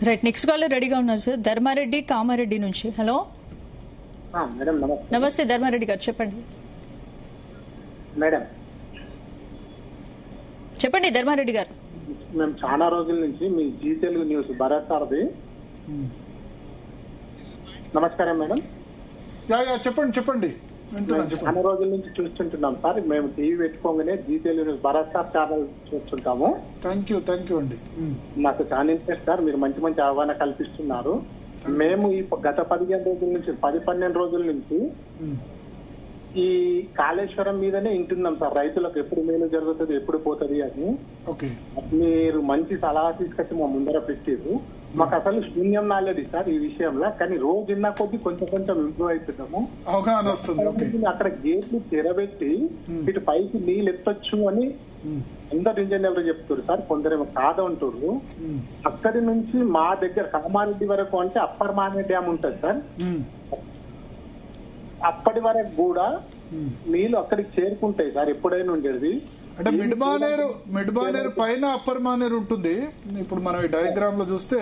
Right, next caller రెడీగా ఉన్నారు sir. Dharmareddy Kamareddy నుంచి. హలో మేడం, నమస్తే ధర్మారెడ్డి గారు, చెప్పండి. మేడం చెప్పండి ధర్మారెడ్డి గారు. మేము చాలా రోజుల నుంచి మీ Zee Telugu news Bharat sir. నమస్కారం మేడం. చెప్పండి. చాలా రోజుల నుంచి చూస్తుంటున్నాం సార్. మేము టీవీ పెట్టుకోగానే Zee Telugu news Bharat sir channel చూస్తుంటాము. థ్యాంక్ యూ అండి. నాకు చాలా ఇంట్రెస్ట్ సార్. మీరు మంచి మంచి అవగాహన కల్పిస్తున్నారు. మేము ఈ గత 15 రోజుల నుంచి 10-12 రోజుల నుంచి ఈ కాళేశ్వరం మీదనే వింటున్నాం సార్. రైతులకు ఎప్పుడు మేలు జరుగుతుంది, ఎప్పుడు పోతుంది అని. మీరు మంచి సలహా తీసుకొచ్చి మా ముందర పెట్టారు. మాకు అసలు శూన్యం నాలేదు సార్ ఈ విషయంలో. కానీ రోజు విన్నా కొద్ది కొంచెం ఇంప్రూవ్ అవుతున్నాము. అవగాహన వస్తుంది. అక్కడ గేట్లు తెరబెట్టి ఇటు పైకి నీళ్ళు ఎత్తొచ్చు అని అందరు ఇంజనీర్లు చెప్తారు సార్. కొందరేమో కాదంటారు. అక్కడి నుంచి మా దగ్గర కామారెడ్డి వరకు అంటే అప్పర్ మానే డ్యామ్ ఉంటుంది సార్. అప్పటి వరకు కూడా నీళ్లు అక్కడికి చేరుకుంటాయి సార్. ఎప్పుడైనా ఉండేది అంటే మిడ్మానేరు పైన అప్పర్ మానేరు ఉంటుంది. ఇప్పుడు మనం ఈ డయాగ్రామ్ లో చూస్తే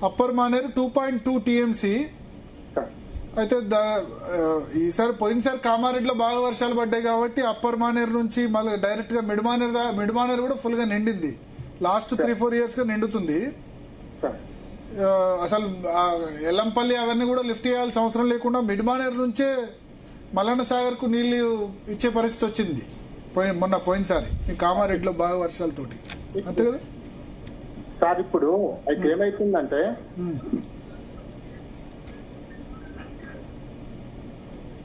అప్పర్ మానేరు 2.2 టీఎంసీ. అయితే పోయినసారి కామారెడ్డిలో బాగా వర్షాలు పడ్డాయి కాబట్టి అప్పర్ మానేరు నుంచి మళ్ళీ డైరెక్ట్ గా మిడ్మానేరు కూడా ఫుల్ గా నిండింది. లాస్ట్ 3-4 ఇయర్స్ గా నిండుతుంది. అసలు ఎల్లంపల్లి అవన్నీ కూడా లిఫ్ట్ చేయాల్సిన అవసరం లేకుండా మిడ్మానేరు నుంచే మల్లన్న సాగర్ కు నీళ్లు ఇచ్చే పరిస్థితి వచ్చింది పోయినసారి కామారెడ్డిలో బాగా వర్షాలతోటి. అంతే కదా సార్. ఇప్పుడు అయితే ఏమైతుందంటే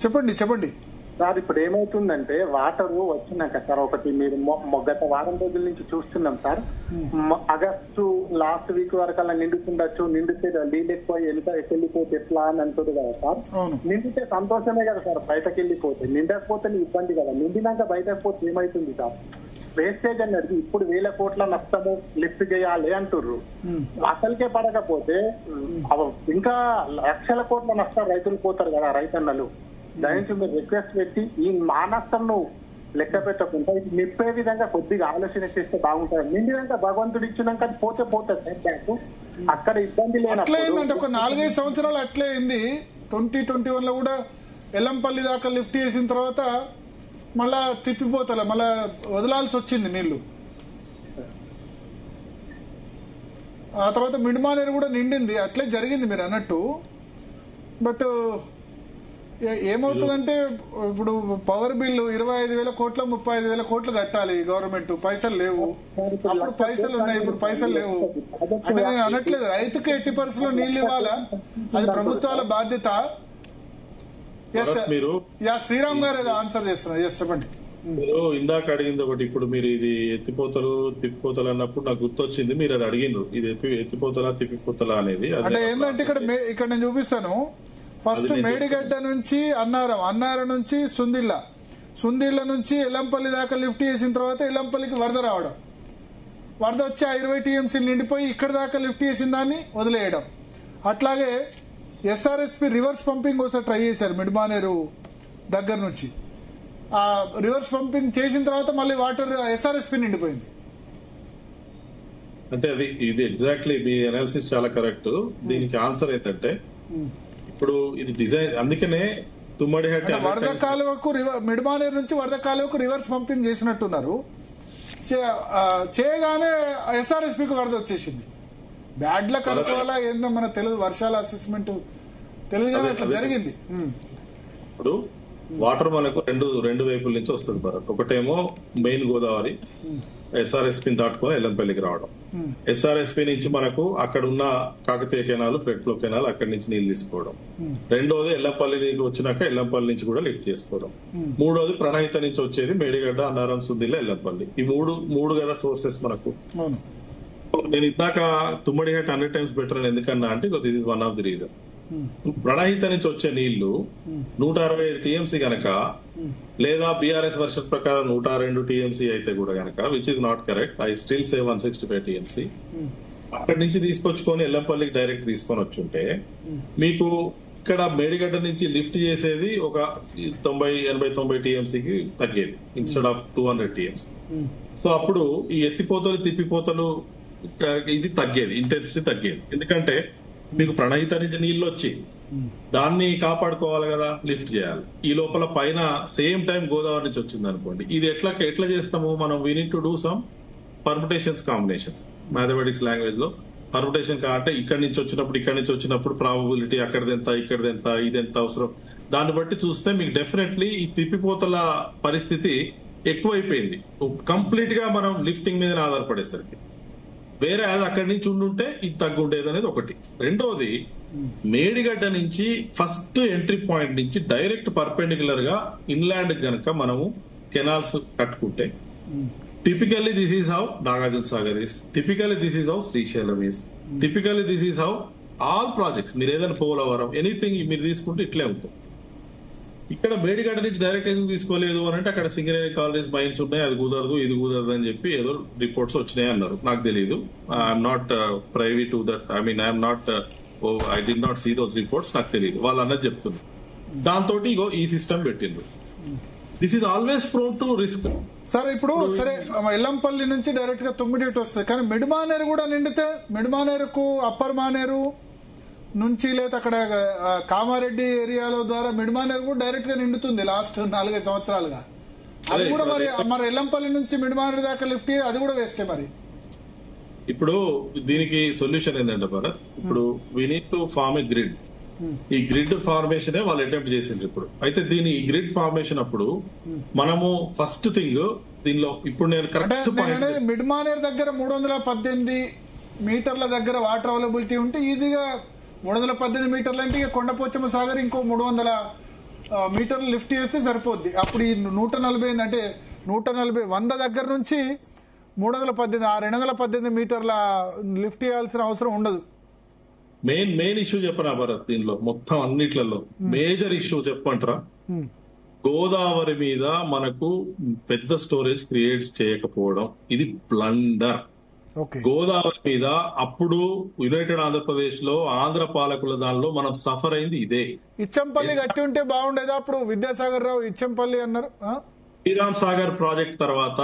చెప్పండి సార్, ఇప్పుడు ఏమవుతుందంటే వాటర్ వచ్చినాక సార్ ఒకటి మీరు గత వారం రోజుల నుంచి చూస్తున్నాం సార్. ఆగస్టు లాస్ట్ వీక్ వరకు అలా నిండుతుండొచ్చు. నిండితే నీళ్ళు ఎక్కువ వెళ్ళిపోతే ఎట్లా అని అంటుంది కదా సార్. నిండితే సంతోషమే కదా సార్. బయటకు వెళ్ళిపోతే, నిండకపోతే ఇబ్బంది కదా. నిండినాక బయటకు పోతే ఏమైతుంది సార్? వేస్టేజ్ అన్నది ఇప్పుడు 1000 కోట్ల నష్టము లిఫ్ట్ చేయాలి అంటుర్రు. అసలుకే పడకపోతే ఇంకా లక్షల కోట్ల నష్టం రైతులు పోతారు కదా రైతన్నలు. దానికి మీరు రిక్వెస్ట్ పెట్టి ఈ మా నష్టం నువ్వు లెక్క పెట్టకుండా ఇది నింపే విధంగా కొద్దిగా ఆలోచన చేస్తే బాగుంటుంది. నిండినాక భగవంతుడు ఇచ్చినాక పోతుంది బ్యాంక్. అక్కడ ఇబ్బంది లేనప్పుడు ఒక 4-5 సంవత్సరాలు అట్లే అయింది. 2021 లో కూడా ఎల్లంపల్లి దాకా లిఫ్ట్ చేసిన తర్వాత మళ్ళా తిప్పిపోతలే, మళ్ళా వదలాల్సి వచ్చింది నీళ్లు. ఆ తర్వాత మిడ్మానేరు కూడా నిండింది. అట్లే జరిగింది మీరు అన్నట్టు. బట్ ఏమవుతుందంటే ఇప్పుడు పవర్ బిల్లు 25,000 కోట్ల 35,000 కోట్లు కట్టాలి గవర్నమెంట్. పైసలు లేవు. అప్పుడు పైసలు ఉన్నాయి, ఇప్పుడు పైసలు లేవు. అంటే నేను అనట్లేదు రైతుకి ఎట్టి పరిస్థితుల్లో నీళ్లు ఇవ్వాలా, అది ప్రభుత్వాల బాధ్యత. శ్రీరామ్ గారు ఏదో ఆన్సర్ చేస్తున్నారు. చెప్పండి. మీరు ఇందాక అడిగింది ఒకటి. ఇప్పుడు మీరు ఇది తిప్పిపోతలు అన్నప్పుడు నాకు గుర్తొచ్చింది. మీరు అది అడిగిండ్రు, ఇది ఎత్తిపోతలా తిప్పిపోతలా అనేది. అంటే ఏంటంటే ఇక్కడ నేను చూపిస్తాను. ఫస్ట్ మేడిగడ్డ నుంచి అన్నారం నుంచి సుందిళ్ళ నుంచి ఎల్లంపల్లి దాకా లిఫ్ట్ చేసిన తర్వాత ఎల్లంపల్లికి వరద రావడం, వరద వచ్చి 20 టీఎంసీలు నిండిపోయి ఇక్కడ దాకా లిఫ్ట్ చేసిన దాన్ని వదిలేయడం. అట్లాగే ఎస్ఆర్ఎస్పి రివర్స్ పంపింగ్ ఒకసారి ట్రై చేశారు మిడ్మానేరు దగ్గర నుంచి. ఆ రివర్స్ పంపింగ్ చేసిన తర్వాత మళ్ళీ వాటర్ ఎస్ఆర్ఎస్పి నిండిపోయింది. అంటే ఇది ఎగ్జాక్ట్లీ మీ అనాలిసిస్ చాలా కరెక్ట్. దీనికి ఆన్సర్ ఏంటంటే ఇప్పుడు ఇది డిజైన్, అందుకనే తుమ్మడిహట్ట వరద కాలువకు మిడ్మానేరు నుంచి వరద కాలువకు రివర్స్ పంపింగ్ చేసినట్టున్నారు. చేయగానే ఎస్ఆర్ఎస్పికి వరద వచ్చేసింది. బ్యాడ్ లక్ అనుకోవాలా ఏందో మన తెలుగు వర్షాల అసెస్మెంట్ తెలియగానే అట్లా జరిగింది. ఇప్పుడు వాటర్ మనకు రెండు వైపుల నుంచి వస్తుంది భరత్. ఒకటేమో మెయిన్ గోదావరి ఎస్ఆర్ఎస్పి దాటుకొని ఎల్లంపల్లికి రావడం. ఎస్ఆర్ఎస్పి నుంచి మనకు అక్కడ ఉన్న Kakatiya canal, flood flow canal, అక్కడి నుంచి నీళ్లు తీసుకోవడం. రెండోది ఎల్లంపల్లికి వచ్చినాక ఎల్లంపల్లి నుంచి కూడా లిఫ్ట్ చేసుకోవడం. మూడోది ప్రణహిత నుంచి వచ్చేది మేడిగడ్డ, అన్నారం, సుందిల్ల, ఎల్లంపల్లి. ఈ మూడు కదా సోర్సెస్ మనకు. నేను ఇందాక తుమ్మడిహట్ట 100 times బెటర్ అని ఎందుకన్నా అంటే this is one of the reason. Pranahita నుంచి వచ్చే నీళ్లు 165 టీఎంసీ గనక, లేదా బీఆర్ఎస్ వర్షన్ ప్రకారం 102 టీఎంసీ అయితే కూడా గనక, which is not correct. I still say 165 TMC. అక్కడి నుంచి తీసుకొచ్చుకొని ఎల్లంపల్లికి డైరెక్ట్ తీసుకొని వచ్చుంటే మీకు ఇక్కడ మేడిగడ్డ నుంచి లిఫ్ట్ చేసేది ఒక 80-90 టీఎంసీకి తగ్గేది ఇన్స్టెడ్ ఆఫ్ 200 టీఎంసీ. సో అప్పుడు ఈ ఎత్తిపోతలు తిప్పిపోతలు ఇది తగ్గేది, ఇంటెన్సిటీ తగ్గేది. ఎందుకంటే మీకు ప్రణహిత నుంచి నీళ్ళు వచ్చి దాన్ని కాపాడుకోవాలి కదా, లిఫ్ట్ చేయాలి. ఈ లోపల పైన సేమ్ టైం గోదావరి నుంచి వచ్చింది అనుకోండి, ఇది ఎట్లా చేస్తాము మనం? We need to do some permutations, combinations. Mathematics language లో పర్ముటేషన్ అంటే ఇక్కడి నుంచి వచ్చినప్పుడు ప్రాబబిలిటీ అక్కడిదెంత, ఇక్కడిదెంత, ఇదెంత అవసరం, దాన్ని బట్టి చూస్తే మీకు డెఫినెట్లీ ఈ తిప్పిపోతల పరిస్థితి ఎక్కువైపోయింది. కంప్లీట్ గా మనం లిఫ్టింగ్ మీద ఆధారపడేసరికి వేరే అది అక్కడి నుంచి ఉండుంటే ఇది తగ్గుండేది అనేది ఒకటి. రెండోది, మేడిగడ్డ నుంచి ఫస్ట్ ఎంట్రీ పాయింట్ నుంచి డైరెక్ట్ పర్పెండిక్యులర్ గా ఇన్లాండ్ గనక మనము కెనాల్స్ కట్టుకుంటే, typically this is how Nagarjuna Sagar is, typically this is how Srisailam is, typically this is how all projects. మీరు ఏదైనా పోలవరం ఎనీథింగ్ మీరు తీసుకుంటే ఇట్లే ఉంటుంది. ఇక్కడ మేడిగడ్డ నుంచి డైరెక్ట్ ఎందుకు తీసుకోలేదు అని అంటే అక్కడ సింగరేణి కాలనీస్ మైన్స్ ఉన్నాయి, అది కుదరదు ఇది కుదరదు అని చెప్పి ఏదో రిపోర్ట్స్ వచ్చినాయి అన్నారు. నాకు తెలియదు, I'm not privy to that, I mean I'm not, I did not see those reports, నాకు తెలియదు. వాళ్ళు అన్నది చెప్తున్నారు. దాంతో ఇగో ఈ సిస్టమ్ పెట్టిండ్రు. This is always prone to risk. Sir ఇప్పుడు సరే ఎల్లంపల్లి నుంచి డైరెక్ట్ గా తుమ్మిడిటి వస్తుంది, కానీ మిడ్మానేరు కూడా నిండితే మిడ్మానేరుకు అప్పర్ మానేరు నుంచి లేదా అక్కడ కామారెడ్డి ఏరియాలో ద్వారా మిడ్మానేరు కూడా డైరెక్ట్ గా నిండుతుంది లాస్ట్ 4-5 సంవత్సరాలుగా. అది కూడా మరి ఎల్లంపల్లి నుంచి మిడ్మానేరు దాకా లిఫ్ట్, అది కూడా వేస్టే. మరి ఇప్పుడు దీనికి సొల్యూషన్ ఏంటంటే భరత్, ఇప్పుడు we need to form a grid. ఈ గ్రిడ్ ఫార్మేషన్ వాళ్ళు అటెంప్ట్ చేసిండ్రు ఇప్పుడు. అయితే ఈ గ్రిడ్ ఫార్మేషన్ అప్పుడు మనము ఫస్ట్ థింగ్ దీనిలో ఇప్పుడు నేను కరెక్ట్ పాయింట్, మిడ్మానేర్ దగ్గర 318 మీటర్ల దగ్గర వాటర్ అవైలబిలిటీ ఉంటే ఈజీగా 318 మీటర్లు అంటే కొండపోచమ్మ సాగర్ ఇంకో 300 మీటర్లు లిఫ్ట్ చేస్తే సరిపోద్ది. అప్పుడు ఈ 140 అంటే 100 దగ్గర నుంచి 318 218 మీటర్ల లిఫ్ట్ చేయాల్సిన అవసరం ఉండదు. మెయిన్ ఇష్యూ చెప్పనా భరత్, దీనిలో మొత్తం అన్నిట్లలో మేజర్ ఇష్యూ చెప్పంటారా? గోదావరి మీద మనకు పెద్ద స్టోరేజ్ క్రియేట్ చేయకపోవడం, ఇది బ్లండర్. గోదావరి మీద అప్పుడు యునైటెడ్ ఆంధ్రప్రదేశ్ లో ఆంధ్ర పాలకుల దానిలో మనం సఫర్ అయింది ఇదే. ఇచ్చంపల్లి కట్టి ఉంటే బాగుండేదా? అప్పుడు విద్యాసాగర్ రావు ఇచ్చంపల్లి అన్నారు. శ్రీరామ్ సాగర్ ప్రాజెక్ట్ తర్వాత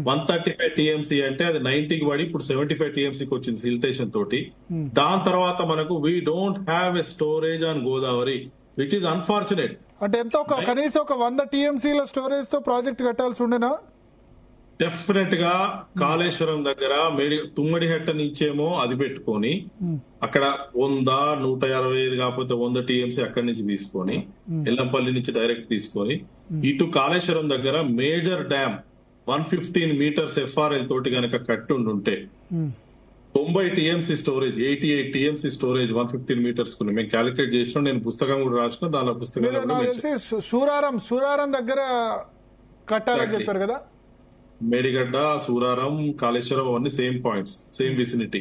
135 టీఎంసీ అంటే అది 90కి పడి ఇప్పుడు 75 టీఎంసీకి వచ్చింది సిల్టేషన్ తోటి. దాని తర్వాత మనకు we don't have a storage on Godavari, which is unfortunate. అంటే ఎంత కనీసం 100 టీఎంసీల స్టోరేజ్ తో ప్రాజెక్ట్ కట్టాల్సి ఉండేనా? డెఫినెట్ గా కాళేశ్వరం దగ్గర తుమ్మడిహట్ట నుంచేమో అది పెట్టుకొని అక్కడ 100, 165 కాకపోతే 100 టీఎంసీ అక్కడి నుంచి తీసుకొని ఎల్లంపల్లి నుంచి డైరెక్ట్ తీసుకొని ఇటు కాళేశ్వరం దగ్గర మేజర్ డ్యామ్ 115 మీటర్స్ ఎఫ్ఆర్ఎల్ తోటి కనుక కట్టుండుంటే 90 TMC storage, 88 TMC storage 115 metres కు మేము క్యాలిక్యులేట్ చేసిన, నేను పుస్తకం కూడా రాసిన, దానిలో పుస్తకం సూరారం దగ్గర కట్టాలని చెప్పారు కదా. మేడిగడ్డ, సూరారం, కాళేశ్వరం అవన్నీ same points, same vicinity.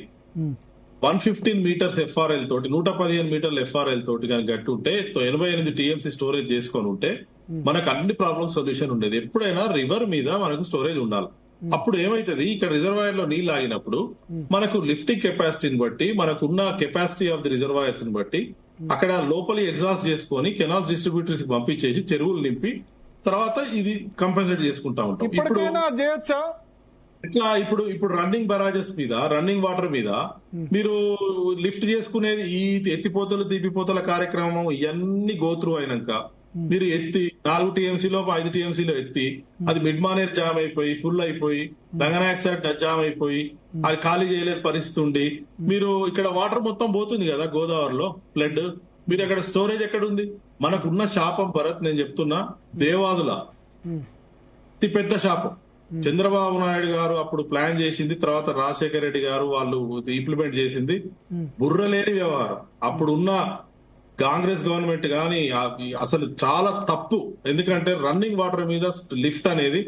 115 metres FRL తోటి 115 మీటర్ల ఎఫ్ఆర్ఎల్ తోటి కనుక గట్టి ఉంటే 88 టీఎంసీ స్టోరేజ్ చేసుకొని ఉంటే మనకు అన్ని ప్రాబ్లమ్స్ సొల్యూషన్ ఉండేది. ఎప్పుడైనా రివర్ మీద మనకు స్టోరేజ్ ఉండాలి. అప్పుడు ఏమైతుంది, ఇక్కడ రిజర్వాయర్ లో నీళ్లు ఆగినప్పుడు మనకు లిఫ్టింగ్ కెపాసిటీని బట్టి, మనకున్న కెపాసిటీ ఆఫ్ ది రిజర్వాయర్స్ ని బట్టి అక్కడ లోపలి ఎగ్జాస్ట్ చేసుకొని కెనాల్స్ డిస్ట్రిబ్యూటర్స్ కి పంపించేసి చెరువులు నింపి తర్వాత ఇది కంపెన్సేట్ చేసుకుంటా ఉంటాం. ఇట్లా ఇప్పుడు రన్నింగ్ బరాజెస్ మీద, రన్నింగ్ వాటర్ మీద మీరు లిఫ్ట్ చేసుకునేది ఈ ఎత్తిపోతలు తీపిపోతల కార్యక్రమం ఇవన్నీ గోత్రూ అయినాక మీరు ఎత్తి 4 టీఎంసీలో 5 టీఎంసీలో ఎత్తి అది మిడ్ మానేర్ జామ్ అయిపోయి ఫుల్ అయిపోయి రంగనాయక సార్ జామ్ అయిపోయి అది ఖాళీ చేయలేని పరిస్థితి ఉండి మీరు ఇక్కడ వాటర్ మొత్తం పోతుంది కదా గోదావరిలో ఫ్లడ్, మీరు అక్కడ స్టోరేజ్ ఎక్కడుంది? మనకున్న శాపం భరత్, నేను చెప్తున్నా, దేవాదుల అతి పెద్ద శాపం. చంద్రబాబు నాయుడు గారు అప్పుడు ప్లాన్ చేసింది, తర్వాత రాజశేఖర రెడ్డి గారు వాళ్ళు ఇంప్లిమెంట్ చేసింది బుర్రలేని వ్యవహారం. అప్పుడున్న కాంగ్రెస్ గవర్నమెంట్ గాని అసలు చాలా తప్పు. ఎందుకంటే రన్నింగ్ వాటర్ మీద లిఫ్ట్ అనేది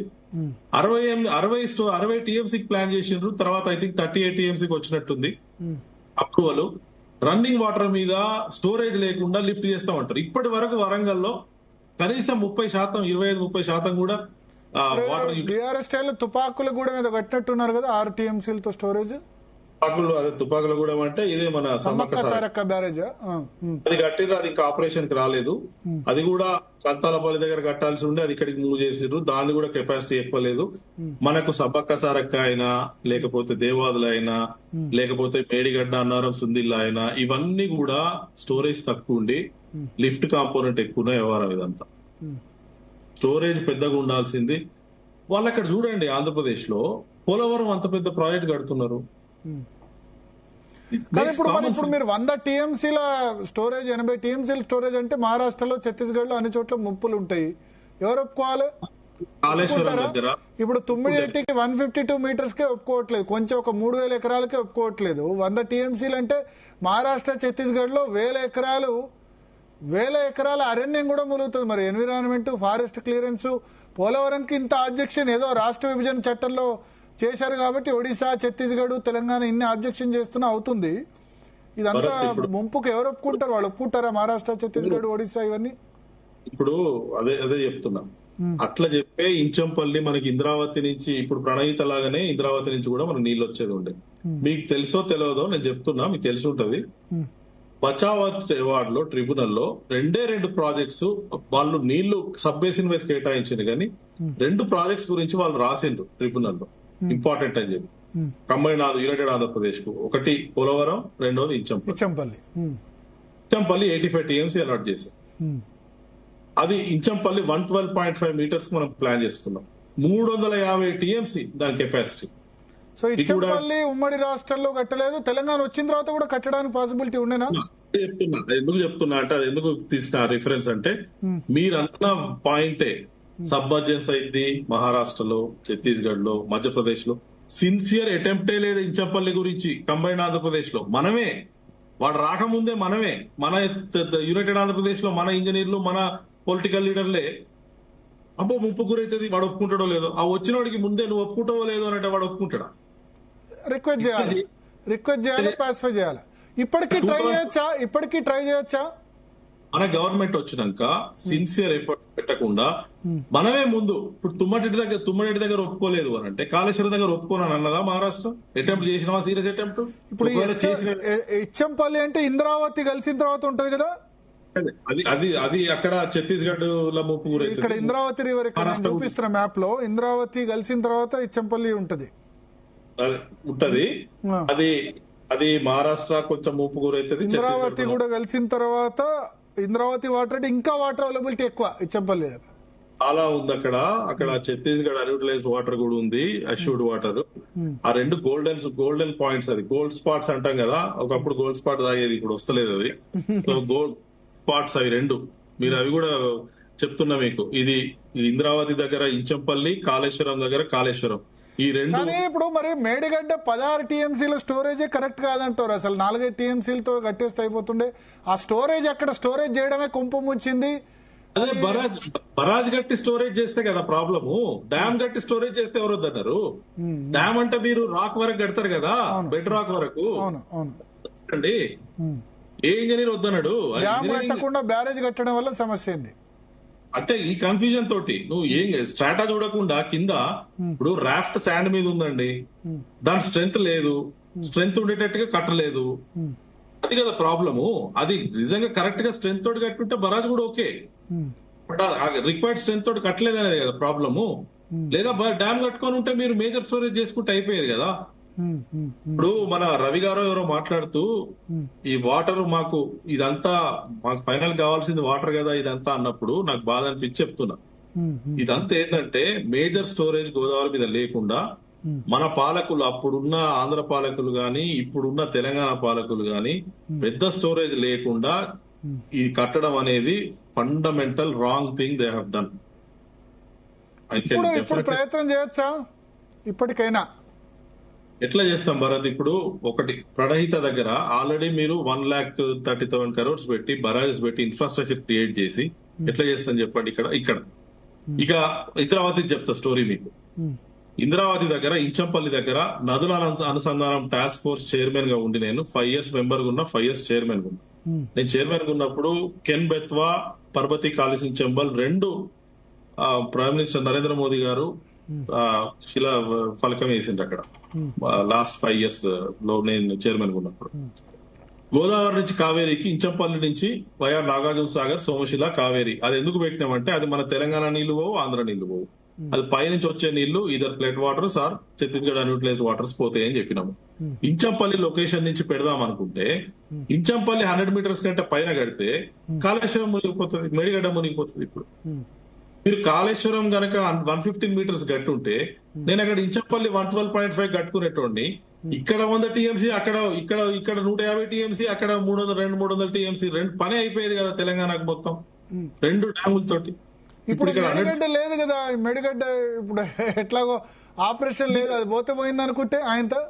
60 టీఎంసీకి ప్లాన్ చేసిండ్రు, తర్వాత ఐ థింక్ 38 టీఎంసీకి వచ్చినట్టుంది అప్రూవల్. రన్నింగ్ వాటర్ మీద స్టోరేజ్ లేకుండా లిఫ్ట్ చేస్తామంటారు. ఇప్పటి వరకు వరంగల్లో కనీసం 30%, 25-30% కూడా టీఆర్ఎస్ స్టైల్ తుపాకులు కూడా మీద కట్టినట్టున్నారు కదా 6 టీఎంసీలతో స్టోరేజ్. తుపాకులు కూడా అంటే ఇదే మన సమ్మక్క సమ్మక్క సారక్క బ్యారేజ్. అది కట్టిర్రు, అది ఇంకా ఆపరేషన్ కి రాలేదు. అది కూడా కంతాలపల్లి దగ్గర కట్టాల్సి ఉండే, అది ఇక్కడికి మూవ్ చేసిర్రు. దాని కూడా కెపాసిటీ ఎక్కువ లేదు. మనకు సబ్బక్క సారక్క అయినా, లేకపోతే దేవాదులు అయినా, లేకపోతే మేడిగడ్డ అన్నారం సుందిల్ల అయినా, ఇవన్నీ కూడా స్టోరేజ్ తక్కువ ఉండి లిఫ్ట్ కాంపోనెంట్ ఎక్కువ వ్యవహారం. ఇదంతా స్టోరేజ్ పెద్దగా ఉండాల్సింది. వాళ్ళు అక్కడ చూడండి, ఆంధ్రప్రదేశ్ లో పోలవరం అంత పెద్ద ప్రాజెక్ట్ కడుతున్నారు. కానీ ఇప్పుడు మీరు 100 టీఎంసీల స్టోరేజ్, 80 టీఎంసీల స్టోరేజ్ అంటే మహారాష్ట్రలో, ఛత్తీస్గఢ్ లో అన్ని చోట్ల ముప్పులు ఉంటాయి. ఎవరు ఒప్పుకోవాలి? ఇప్పుడు తుమ్మిడికి 152 మీటర్స్ కే ఒప్పుకోవట్లేదు, కొంచెం ఒక 3000 ఎకరాలకే ఒప్పుకోవట్లేదు. 100 టీఎంసీలు అంటే మహారాష్ట్ర, ఛత్తీస్గఢ్ లో వేల ఎకరాల అరణ్యం కూడా ములుగుతుంది. మరి ఎన్విరాన్మెంట్, ఫారెస్ట్ క్లియరెన్స్, పోలవరంకి ఇంత ఆబ్జెక్షన్ ఏదో రాష్ట్ర విభజన చట్టంలో చేశారు కాబట్టి ఒడిశా, ఛత్తీస్గఢ్, తెలంగాణ ఇన్ని ఆబ్జెక్షన్ చేస్తున్నా అవుతుంది. ఇదంతా ముంపుకు ఎవరు ఒప్పుకుంటారు? వాళ్ళు ఒప్పుకుంటారా? మహారాష్ట్ర, ఛత్తీస్గఢ్, ఒడిశా ఇవన్నీ ఇప్పుడు అదే చెప్తున్నా. అట్లా చెప్పే ఇంచంపల్లి మనకి ఇంద్రావతి నుంచి, ఇప్పుడు ప్రణయిత లాగానే ఇంద్రావతి నుంచి కూడా మనకు నీళ్ళు వచ్చేది ఉండే. మీకు తెలుసో తెలియదో నేను చెప్తున్నా, మీకు తెలిసి ఉంటది. బచావత్ అవార్డ్ లో ట్రిబ్యునల్ లో 2 ప్రాజెక్ట్స్ వాళ్ళు నీళ్లు సబ్ బేసిన్ వైస్ కేటాయించింది, కానీ 2 ప్రాజెక్ట్స్ గురించి వాళ్ళు రాసిండ్రు ట్రిబ్యునల్ లో, ఇంపార్టెంట్ అని చెప్పి. కంబైన్ యునైటెడ్ ఆంధ్రప్రదేశ్ కు ఒకటి పోలవరం, రెండోది ఇంచంపల్లి 85 టీఎంసీ అలాట్ చేశారు. అది ఇంచంపల్లి 112.5 మీటర్స్ మనం ప్లాన్ చేసుకున్నాం. 350 టీఎంసీ దాని కెపాసిటీ. సో ఇచ్చంపల్లి ఉమ్మడి రాష్ట్రంలో కట్టలేదు, తెలంగాణ వచ్చిన తర్వాత కూడా కట్టడానికి పాసిబిలిటీ ఉండేనా? ఎందుకు చెప్తున్నా అంటే, అది ఎందుకు తీసిన రిఫరెన్స్ అంటే, మీరన్న పాయింటే సబ్మర్జెన్స్ అయింది మహారాష్ట్రలో, ఛత్తీస్గఢ్ లో, మధ్యప్రదేశ్ లో. సిన్సియర్ అటెంప్టే లేదు ఇంచంపల్లి గురించి కంబైన్డ్ ఆంధ్రప్రదేశ్ లో. మనమే, వాడు రాకముందే మనమే, మన యునైటెడ్ ఆంధ్రప్రదేశ్ లో మన ఇంజనీర్లు, మన పొలిటికల్ లీడర్లే అబ్బో ముప్పు గురైతుంది, వాడు ఒప్పుకుంటాడో లేదో. ఆ వచ్చిన వాడికి ముందే నువ్వు ఒప్పుకుంటావో లేదో అంటే వాడు ఒప్పుకుంటాడా? రిక్వెస్ట్ చేయాలి, పాసిఫై చేయాలి. ఇప్పటికీ ట్రై చేయొచ్చా? మన గవర్నమెంట్ వచ్చినాక సిన్సియర్ ఎఫర్ట్స్ పెట్టకుండా మనమే ముందు, ఇప్పుడు తుమ్మరెడ్డి దగ్గర ఒప్పుకోలేదు అని అంటే కాళేశ్వరం దగ్గర ఒప్పుకోనని అన్నదా మహారాష్ట్ర? అటెంప్ట్ చేసినా సీరియస్ అటెంప్ట్? ఇప్పుడు ఇచ్చంపల్లి అంటే ఇంద్రావతి కలిసిన తర్వాత ఉంటది కదా, అది అక్కడ ఛత్తీస్గఢ్ లో ముప్పు గురైంది. ఇక్కడ ఇంద్రావతి రివర్ ఇక్కడ చూపిస్తున్న మ్యాప్ లో ఇంద్రావతి కలిసిన తర్వాత ఇచ్చంపల్లి ఉంటది. అది మహారాష్ట్ర కొంచెం ముప్పు గురైతుంది. ఇంద్రావతి కూడా కలిసిన తర్వాత ఇంద్రావతి వాటర్ అంటే ఇంకా వాటర్ అవైలబిలిటీ ఎక్కువ ఇచ్చంపల్లి చాలా ఉంది అక్కడ ఛత్తీస్గఢ్ అన్యూటిలైజ్డ్ వాటర్ కూడా ఉంది, అష్యూర్డ్ వాటర్. ఆ 2 గోల్డెన్ పాయింట్స్, అది గోల్డ్ స్పాట్స్ అంటాం కదా, ఒకప్పుడు గోల్డ్ స్పాట్ తాగేది, ఇప్పుడు వస్తలేదు అది. సో గోల్డ్ స్పాట్స్ అవి 2, మీరు అవి కూడా చెప్తున్నా మీకు. ఇది ఇంద్రావతి దగ్గర ఇంచంపల్లి, కాళేశ్వరం దగ్గర కాళేశ్వరం, ఈ 2. కానీ ఇప్పుడు మరి మేడిగడ్డ 16 టీఎంసీల స్టోరేజే కరెక్ట్ కాదంటారు. అసలు 4 టీఎంసీలతో కట్టేస్తే అయిపోతుండే. ఆ స్టోరేజ్ అక్కడ స్టోరేజ్ చేయడమే కుంపం వచ్చింది. అదే బరాజ్ గట్టి స్టోరేజ్ చేస్తే కదా ప్రాబ్లము. డ్యామ్ గట్టి స్టోరేజ్ చేస్తే ఎవరు వద్దన్నారు? డ్యామ్ అంటే మీరు రాక్ వరకు కడతారు కదా, బెడ్ రాక్ వరకు అండి. ఏ ఇంజనీర్ వద్దన్నాడు? డ్యామ్ కట్టకుండా బ్యారేజ్ కట్టడం వల్ల సమస్య ఏంది అంటే ఈ కన్ఫ్యూజన్ తోటి నువ్వు ఏం స్ట్రాటా చూడకుండా కింద, ఇప్పుడు రాఫ్ట్ శాండ్ మీద ఉందండి, దాని స్ట్రెంగ్త్ లేదు, స్ట్రెంగ్త్ ఉండేటట్టుగా కట్టలేదు, అది కదా ప్రాబ్లము. అది నిజంగా కరెక్ట్ గా స్ట్రెంగ్త్ తోటి కట్టుంటే బరాజ్ కూడా ఓకే, బట్ రిక్వైర్డ్ స్ట్రెంగ్త్ తోటి కట్టలేదు అనేది కదా ప్రాబ్లము. లేదా డ్యామ్ కట్టుకొని ఉంటే మీరు మేజర్ స్టోరేజ్ చేసుకుంటే అయిపోయేది కదా. ఇప్పుడు మన రవి గారు ఎవరో మాట్లాడుతూ ఈ వాటర్ మాకు ఇదంతా మాకు ఫైనల్ కావాల్సింది వాటర్ కదా ఇదంతా అన్నప్పుడు నాకు బాధ అనిపించి చెప్తున్నా. ఇదంతా ఏంటంటే మేజర్ స్టోరేజ్ గోదావరి మీద లేకుండా మన పాలకులు, అప్పుడున్న ఆంధ్ర పాలకులు గాని ఇప్పుడున్న తెలంగాణ పాలకులు గాని పెద్ద స్టోరేజ్ లేకుండా ఈ కట్టడం అనేది fundamental wrong thing they have done. ఇప్పుడు ప్రయత్నం చేయొచ్చా? ఇప్పటికైనా ఎట్లా చేస్తాం భరత్? ఇప్పుడు ఒకటి ప్రణహిత దగ్గర ఆల్రెడీ మీరు 1,30,000 crores పెట్టి బరాజెస్ పెట్టి ఇన్ఫ్రాస్ట్రక్చర్ క్రియేట్ చేసి ఎట్లా చేస్తాం చెప్పండి. ఇక్కడ ఇక ఇంద్రావతి చెప్తా స్టోరీ మీకు. ఇంద్రావతి దగ్గర ఇంచంపల్లి దగ్గర నదుల అనుసంధానం టాస్క్ ఫోర్స్ చైర్మన్ గా ఉండి నేను 5 years మెంబర్ గా ఉన్నా, 5 years చైర్మన్ గా ఉన్నా. నేను చైర్మన్ గా ఉన్నప్పుడు కెన్ బెత్వా, పర్బతి కాళేసించంబల్ 2 ప్రైమ్ మినిస్టర్ నరేంద్ర మోదీ గారు శిలా ఫలకం వేసిండ్రు అక్కడ లాస్ట్ 5 years లో నేను చైర్మన్ ఉన్నప్పుడు. గోదావరి నుంచి కావేరికి ఇంచంపల్లి నుంచి వయా నాగార్జున సాగర్ సోమశిల కావేరి అది ఎందుకు పెట్టినామంటే అది మన తెలంగాణ నీళ్లు పోవు, ఆంధ్ర నీళ్లు పోవు. అది పైనుంచి వచ్చే నీళ్లు either flood waters or Chhattisgarh unutilised waters పోతాయని చెప్పినాము. ఇంచంపల్లి లొకేషన్ నుంచి పెడదాం అనుకుంటే ఇంచంపల్లి 100 meters కంటే పైన కడితే కాళేశ్వరం మునిగిపోతుంది, మేడిగడ్డ మునిగిపోతుంది. ఇప్పుడు మీరు కాళేశ్వరం గనక 115 meters గట్టుంటే నేను అక్కడ ఇంచంపల్లి 112.5 కట్టుకునేటోడిని. ఇక్కడ 100 TMC, అక్కడ 150 TMC, అక్కడ 300 TMC రెండు పని అయిపోయేది కదా తెలంగాణకు మొత్తం 2 డ్యాములతోటి. ఇప్పుడు మేడిగడ్డ లేదు కదా, మేడిగడ్డ ఇప్పుడు ఎట్లాగో ఆపరేషన్ లేదు, అది పోతే పోయింది అనుకుంటే ఆయనతో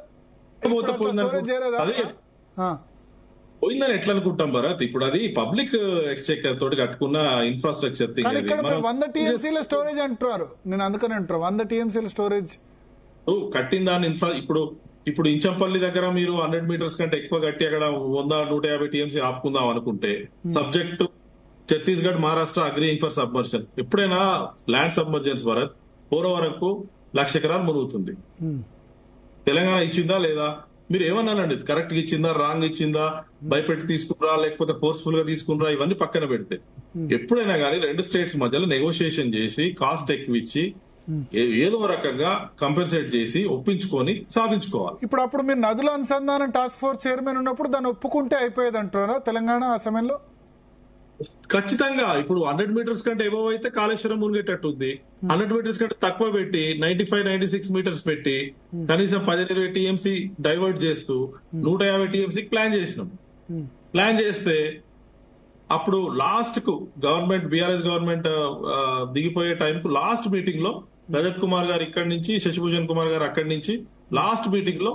పోయిందని ఎట్లా అనుకుంటాం భరత్. ఇప్పుడు అది పబ్లిక్ ఎక్స్చెక్కర్ తోటి కట్టుకున్న ఇన్ఫ్రాస్ట్రక్చర్. 100 TMC స్టోరేజ్ అంటున్నారు, నేను అందుకని అంటారు 100 TMC స్టోరేజ్ కట్టిన దాన్ని ఇప్పుడు ఇంచంపల్లి దగ్గర మీరు 100 meters కంటే ఎక్కువ కట్టి అక్కడ 100-150 TMC ఆపుకుందాం అనుకుంటే subject Chhattisgarh, Maharashtra agreeing for submersion. ఎప్పుడైనా ల్యాండ్ సబ్మర్జెన్స్ భరత్ పోరవరకు 1,00,000 ఎకరాలు మునుగుతుంది. తెలంగాణ ఇచ్చిందా లేదా మీరు ఏమన్నానండి, కరెక్ట్ గా ఇచ్చిందా, రాంగ్ ఇచ్చిందా, భయపెట్టి తీసుకురా లేకపోతే ఫోర్స్ఫుల్ గా తీసుకురా, ఇవన్నీ పక్కన పెడితే ఎప్పుడైనా కానీ 2 states మధ్యలో నెగోషియేషన్ చేసి కాస్ట్ ఎక్కువ ఇచ్చి ఏదో రకంగా కంపెన్సేట్ చేసి ఒప్పించుకొని సాధించుకోవాలి. అప్పుడు మీరు నదుల అనుసంధానం టాస్క్ ఫోర్స్ చైర్మన్ ఉన్నప్పుడు దాన్ని ఒప్పుకుంటే అయిపోయేది అంటారా తెలంగాణ ఆ సమయంలో? ఖచ్చితంగా. ఇప్పుడు 100 meters కంటే ఎబవ్ అయితే కాళేశ్వరం మునిగేటట్టుంది. 100 meters కంటే తక్కువ పెట్టి 95-96 meters పెట్టి కనీసం 10-20 TMC డైవర్ట్ చేస్తూ 150 TMC ప్లాన్ చేసినాం. ప్లాన్ చేస్తే అప్పుడు లాస్ట్ కు గవర్నమెంట్ బీఆర్ఎస్ గవర్నమెంట్ దిగిపోయే టైంకు లాస్ట్ మీటింగ్ లో రజత్ కుమార్ గారు ఇక్కడి నుంచి, శశిభూషణ్ కుమార్ గారు అక్కడి నుంచి లాస్ట్ మీటింగ్ లో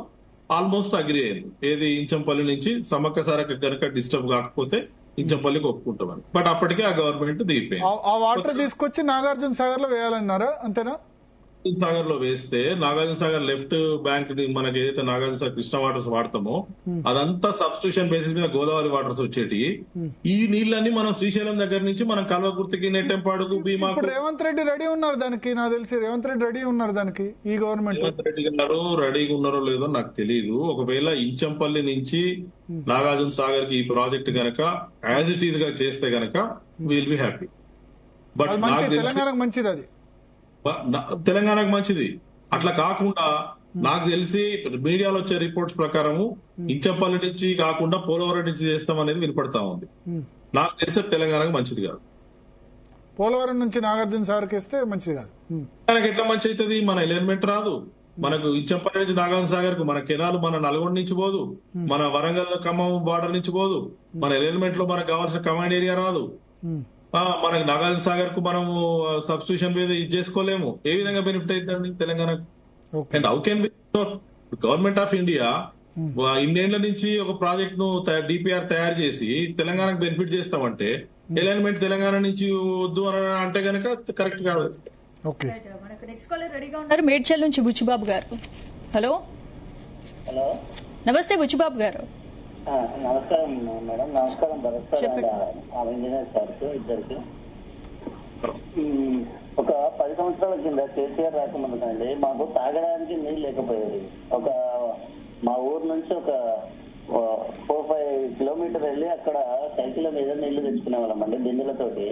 ఆల్మోస్ట్ అగ్రి అయ్యారు. ఏది ఇంచంపల్లి నుంచి సమ్మక్క సారక్క గనక డిస్టర్బ్ కాకపోతే ఇంచంపల్లికి ఒప్పుకుంటామని. బట్ అప్పటికే ఆ గవర్నమెంట్ దిగిపోయింది. ఆ వాటర్ తీసుకొచ్చి నాగార్జున సాగర్ లో వేయాలన్నారా, అంతేనా? సాగర్ లో వేస్తే నాగార్జున సాగర్ లెఫ్ట్ బ్యాంక్ మనకి ఏదైతే నాగార్జున సాగర్ కృష్ణ వాటర్స్ వాడతామో అదంతా సబ్స్టిట్యూషన్ బేసిస్ మీద గోదావరి వాటర్స్ వచ్చేటి. ఈ నీళ్ళన్ని మనం శ్రీశైలం దగ్గర నుంచి మనం కల్వకుర్తికి, నెట్టెంపాడుకు, భీమాకు. రేవంత్ రెడ్డి రెడీ ఉన్నారు దానికి, నాకు తెలిసి రేవంత్ రెడ్డి రెడీ ఉన్నారు దానికి. ఈ గవర్నమెంట్ రేవంత్ రెడ్డి గారు రెడీగా ఉన్నారో లేదో నాకు తెలియదు. ఒకవేళ ఇంచంపల్లి నుంచి నాగార్జున సాగర్ కి ఈ ప్రాజెక్ట్ గనక యాజ్ ఇట్ ఈజ్ గా చేస్తే గనక విల్ బి హ్యాపీ. బట్ తెలంగాణకు మంచిది, అది తెలంగాణకు మంచిది. అట్లా కాకుండా నాకు తెలిసి మీడియాలో వచ్చే రిపోర్ట్స్ ప్రకారము ఇంచంపల్లి నుంచి కాకుండా పోలవరం నుంచి చేస్తాం అనేది వినపడతా ఉంది. నాకు తెలిసి తెలంగాణకు మంచిది కాదు. పోలవరం నుంచి నాగార్జున సాగర్కి ఇస్తే మంచిది కాదు. మనకి ఎట్లా మంచి అవుతుంది? మన ఎలిమెంట్ రాదు. మనకు ఇంచంపల్లి నుంచి నాగార్జున సాగర్ కు మన కెనాల్ మన నల్గొండ నుంచి పోదు, మన వరంగల్ ఖమ్మం బార్డర్ నుంచి పోదు, మన ఎలిమెంట్ లో మనకు కావాల్సిన కమాండ్ ఏరియా రాదు. మనకి నాగార్జున సాగర్ కు మనము సబ్స్టిట్యూషన్ మీద ఇది చేసుకోలేము. ఏ విధంగా బెనిఫిట్ అవుతుందండి తెలంగాణకు? And how can be government of India ఇన్నేళ్ల నుంచి ఒక ప్రాజెక్ట్ ను డిపిఆర్ తయారు చేసి తెలంగాణకు బెనిఫిట్ చేస్తామంటే అలైన్మెంట్ తెలంగాణ నుంచి వద్దు అని అంటే గనక కరెక్ట్ కాదు. నెక్స్ట్ కాలర్ రెడీగా ఉన్నారు, మేడ్చల్ నుంచి బుచ్చిబాబు గారు. హలో హలో, నమస్తే బుచ్చిబాబు గారు. నమస్కారం మేడం. నమస్కారం భరత్ సార్, ఇంజనీర్ సార్ ఇద్దరికి. ఒక 10 సంవత్సరాల కింద కేసీఆర్ రాకముందుకండి మాకు తాగడానికి నీళ్ళు లేకపోయేది. మా ఊరు నుంచి ఒక 4-5 కిలోమీటర్ వెళ్ళి అక్కడ సైకిల్ మీద నీళ్లు తెచ్చుకునే వాళ్ళం అండి, బిందెలతోటి.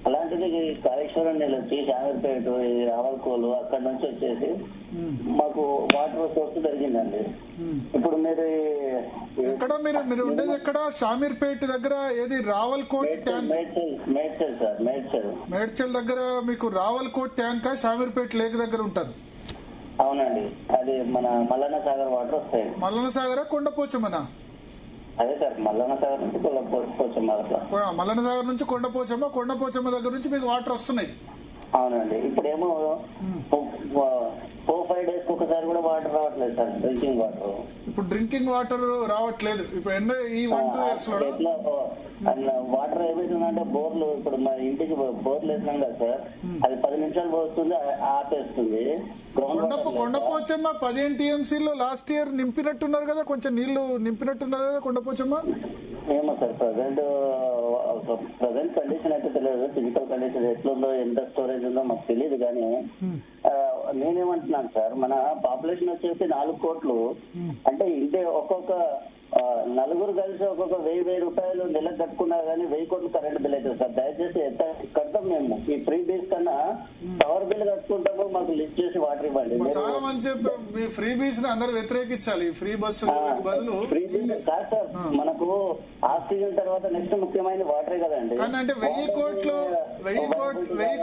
అలాంటిది కాళేశ్వరం నీళ్ళు వచ్చి శామీర్పేట, రావల్కోలు అక్కడ నుంచి వచ్చేసి మాకు వాటర్ సోర్స్ జరిగిందండి. ఇప్పుడు మీరు ఎక్కడ మీరు ఉండేది ఎక్కడ? శామీర్పేట దగ్గర ఏది రావల్కోట్ ట్యాంక్? మేడ్చల్ సార్, మేడ్చల్ దగ్గర మీకు రావల్కోట్ ట్యాంక్ శామీర్పేట లేక్ దగ్గర ఉంటారు. అవునండి, అది మన మల్లన్న సాగర్ వాటర్ వస్తాయి. మల్లన్న సాగర్ కొండపోచమ్మనా? అదే సార్, మల్లన్న సాగర్ నుంచి కొండపోచమ్మ. మల్లన్న సాగర్ నుంచి కొండపోచమ్మ దగ్గర నుంచి మీకు వాటర్ వస్తున్నాయి. అవునండి, ఇప్పుడేమో 4-5 days ఒకసారి కూడా వాటర్ రావట్లేదు సార్, డ్రింకింగ్ వాటర్. ఇప్పుడు డ్రింకింగ్ వాటర్ రావట్లేదు. ఇప్పుడు ఈ 1-2 years లో వాటర్ ఏమైతుందంటే బోర్లు, ఇప్పుడు మా ఇంటికి బోర్లు వేసినాం కదా సార్, అది 10 నిమిషాలు పోస్తుంది, ఆపేస్తుంది. కొండపోచమ్మ 15 TMC లో లాస్ట్ ఇయర్ నింపినట్టున్నారు కదా, కొంచెం నీళ్లు నింపినట్టున్నారు కదా కొండపోచమ్మ. ఏమో సార్, ప్రజెంట్ కండిషన్ అయితే తెలియదు, ఫిజికల్ కండిషన్ ఎట్లుందో, ఎంత స్టోరేజ్ ఉందో మాకు తెలియదు. కానీ నేనేమంటున్నాను సార్, మన పాపులేషన్ వచ్చేసి 4 కోట్లు. అంటే ఇంటే ఒక్కొక్క నలుగురు కలిసి ఒక్కొక్క 1000 రూపాయలు నెలకు కట్టుకున్నా కానీ 1000 కోట్లు కరెంట్ బిల్ అవుతుంది సార్. దయచేసి ఎంత కడతాం మేము ఈ ఫ్రీ బీస్ కన్నా పవర్ బిల్ కట్టుకుంటాము, మాకు లిస్ట్ చేసి వాటర్ ఇవ్వండి. చాలా మంచి మీ ఫ్రీ బీస్ ని అందరూ వ్యతిరేకించాలి. ఫ్రీ బస్సు బదులు ఫ్రీ బీస్ కాదు సార్, మనకు ఆక్సిజన్ తర్వాత నెక్స్ట్ ముఖ్యమైన వాటరే కదండి. కానీ అంటే 1000 కోట్లు కాదు, 1000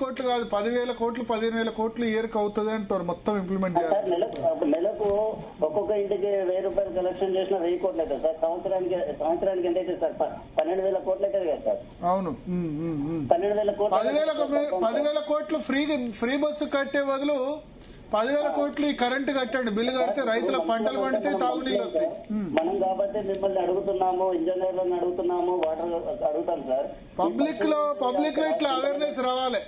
కోట్లు కాదు, 10,000 కోట్లు 15,000 కోట్లు ఇయర్ కి అవుతుంది అంటారు మొత్తం ఇంప్లిమెంట్ చేయాలి. నెలకు ఒక్కొక్క ఇంటికి 1000 రూపాయలు కలెక్షన్ చేసిన 1000 కోట్లు అవుతుంది సార్. సంవత్సరానికి ఎంత అయితే సార్? 12,000 కోట్లు అవుతుంది కదా సార్. అవును, 12,000 కోట్లు. 10,000 కోట్లు ఫ్రీ బస్సు కట్టే బదులు 10,000 కోట్లు ఈ కరెంటు కట్టండి. బిల్లు కడితే రైతుల పంటలు పండితే తాగునీళ్ళు వస్తాయి. మనం కాబట్టి మిమ్మల్ని అడుగుతున్నాము, ఇంజనీర్లను అడుగుతున్నాము, వాటర్ అడుగుతాం సార్. పబ్లిక్ లో ఇట్లా అవేర్నెస్ రావాలి,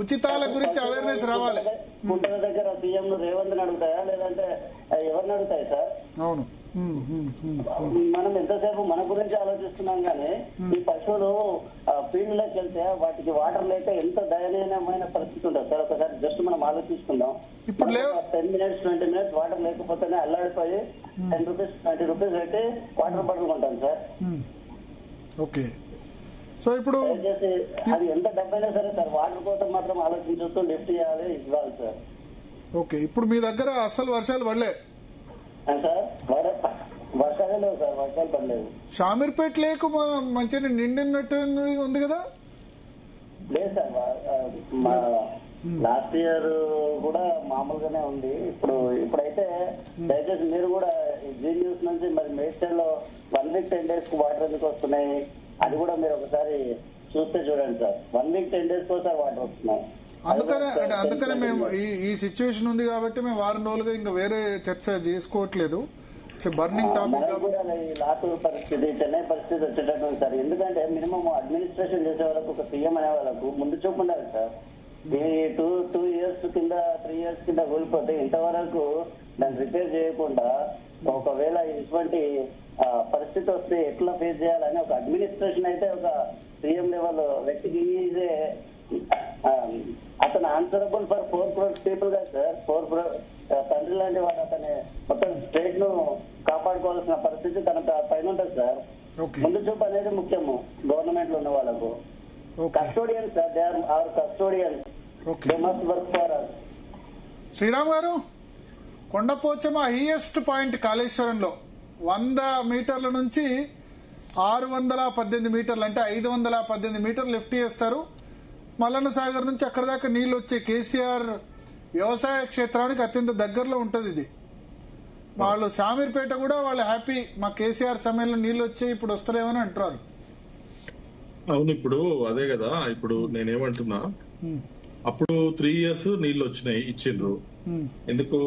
ఉచితాల గురించి అవేర్నెస్ రావాలి. కుంటల దగ్గర సీఎం రేవంత్ అడుగుతాయా లేదంటే ఎవరిని అడుగుతాయి సార్? అవును, మనం ఎంతసేపు మన గురించి ఆలోచిస్తున్నాం కానీ ఈ పశువులు ఫీల్డ్ లోకి వెళ్తే వాటికి వాటర్ లేక ఎంత దయనీయమైన పరిస్థితి ఉంటుంది సార్. ఒకసారి జస్ట్ మనం ఆలోచిస్తున్నాం. ఇప్పుడు 10 minutes 20 minutes వాటర్ లేకపోతేనే అల్లాడిపోయి 10 రూపీస్ 20 రూపీస్ పెట్టి వాటర్ పట్టుకుంటాం సార్. ఓకే, సో ఇప్పుడు దయచేసి అది ఎంత డబ్బైనా సరే సార్ వాటర్ కోసం మాత్రం ఆలోచించుతూ లిఫ్ట్ చేయాలి, ఇవ్వాలి సార్. ఓకే, ఇప్పుడు మీ దగ్గర అసలు వర్షాలు పడలే సార్? వర్షాలే లేవు సార్, వర్షాలు పడలేదు. షామీర్పేట లేక మంచిగా నిండినట్టు ఉంది కదా? లేదు సార్, లాస్ట్ ఇయర్ కూడా మామూలుగానే ఉంది. ఇప్పుడైతే దయచేసి మీరు కూడా జీ న్యూస్ నుంచి మరి మేడ్చల్లో 1 week 10 days కు వాటర్ ఎందుకు వస్తున్నాయి అది కూడా మీరు ఒకసారి చూస్తే చూడండి సార్. 1 week 10 days కోసారి వాటర్ వస్తున్నాయి. అందుకనే మేము ఈ సిచ్యువేషన్ ఉంది కాబట్టి మేము వారం రోజులుగా ఇంకా వేరే చర్చ చేసుకోవట్లేదు. బర్నింగ్ టాపిక్ కూడా లాతూరు పరిస్థితి, చెన్నై పరిస్థితి వచ్చేటట్టు సార్. ఎందుకంటే మినిమం అడ్మినిస్ట్రేషన్ చేసే వాళ్ళకు ఒక సీఎం అనే వాళ్ళకు ముందు చూపు ఉండాలి సార్. ఈ 2 years కింద 3 years కింద కూలిపోతే ఇంతవరకు దాన్ని రిపేర్ చేయకుండా ఒకవేళ ఇటువంటి పరిస్థితి వస్తే ఎట్లా ఫేస్ చేయాలని ఒక అడ్మినిస్ట్రేషన్ అయితే ఒక సీఎం లెవెల్ వ్యక్తికి ఈజే అతను ఆన్సరబుల్ ఫర్ 4 crores పీపుల్ గా సార్. 4 crores తండ్రి లాంటి వాడు అతని మొత్తం స్టేట్ ను కాపాడుకోవాల్సిన పరిస్థితి తన పైన ఉంటుంది సార్. ముందు చూపు అనేది ముఖ్యము గవర్నమెంట్ లో ఉన్న వాళ్ళకు. Custodians sir, they are our custodians, they must work for us. Sriram garu, Kondapochamma highest point కాళేశ్వరంలో 100 మీటర్ల నుంచి 618 మీటర్లు అంటే 518 మీటర్లు లిఫ్ట్ చేస్తారు. మల్లన్న సాగర్ నుంచి అక్కడ దాకా నీళ్లు వచ్చే కేసీఆర్ వ్యవసాయ క్షేత్రానికి అత్యంత దగ్గరలో ఉంటది ఇది. వాళ్ళు షామీర్పేట కూడా వాళ్ళు హ్యాపీ, మా కేసీఆర్ సమయంలో నీళ్లు వచ్చాయి ఇప్పుడు వస్తలేమని అంటారు. అవును, ఇప్పుడు అదే కదా. ఇప్పుడు నేనేమంటున్నా, అప్పుడు 3 years నీళ్లు వచ్చినాయి, ఇచ్చిండ్రు. ఎందుకు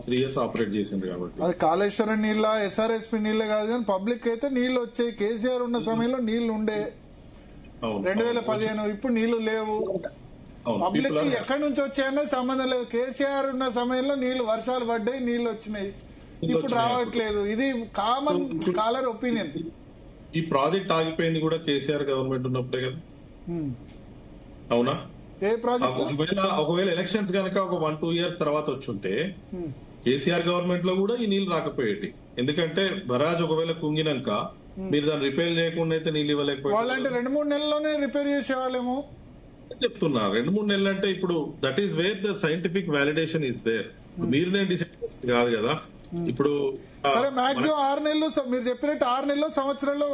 3 years ఆపరేట్ చేసిండ్రు కాబట్టి. అది కాళేశ్వరం నీళ్ళ ఎస్ఆర్ఎస్పీ నీళ్ళే కాదు కానీ పబ్లిక్ అయితే నీళ్లు వచ్చాయి. కేసీఆర్ ఉన్న సమయంలో నీళ్లు ఉండే 2015, ఇప్పుడు నీళ్లు లేవు. పబ్లిక్ కి ఎక్కడి నుంచి వచ్చాయన్నది సంబంధం లేదు. కేసీఆర్ ఉన్న సమయంలో నీళ్లు వర్షాలు పడ్డాయి, నీళ్లు వచ్చినాయి, ఇప్పుడు రావట్లేదు. ఇది కామన్ కాలర్ ఒపీనియన్. ఈ ప్రాజెక్ట్ ఆగిపోయింది కూడా కేసీఆర్ గవర్నమెంట్ ఉన్నప్పుడే కదా. అవునా? ఏ ప్రాజెక్ట్? ఒకవేళ ఎలక్షన్స్ కనుక ఒక 1-2 years తర్వాత వచ్చుంటే కేసీఆర్ గవర్నమెంట్ లో కూడా ఈ నీళ్లు రాకపోయేటి. ఎందుకంటే బరాజ్ ఒకవేళ కుంగినాక మీరు దాన్ని రిపేర్ చేయకుండా అయితే నీళ్ళు ఇవ్వలేకపోతే వాళ్ళంటే 2-3 నెలల్లోనే రిపేర్ చేసేవాళ్ళేమో చెప్తున్నా. 2-3 నెలలు అంటే ఇప్పుడు that is where the scientific validation is there. మీరు నేను డిసైడ్ కాదు కదా. ఇప్పుడు సరే మాక్సిమం 6 నెలలు మీరు చెప్పినట్టు 6 నెలలు సంవత్సరంలో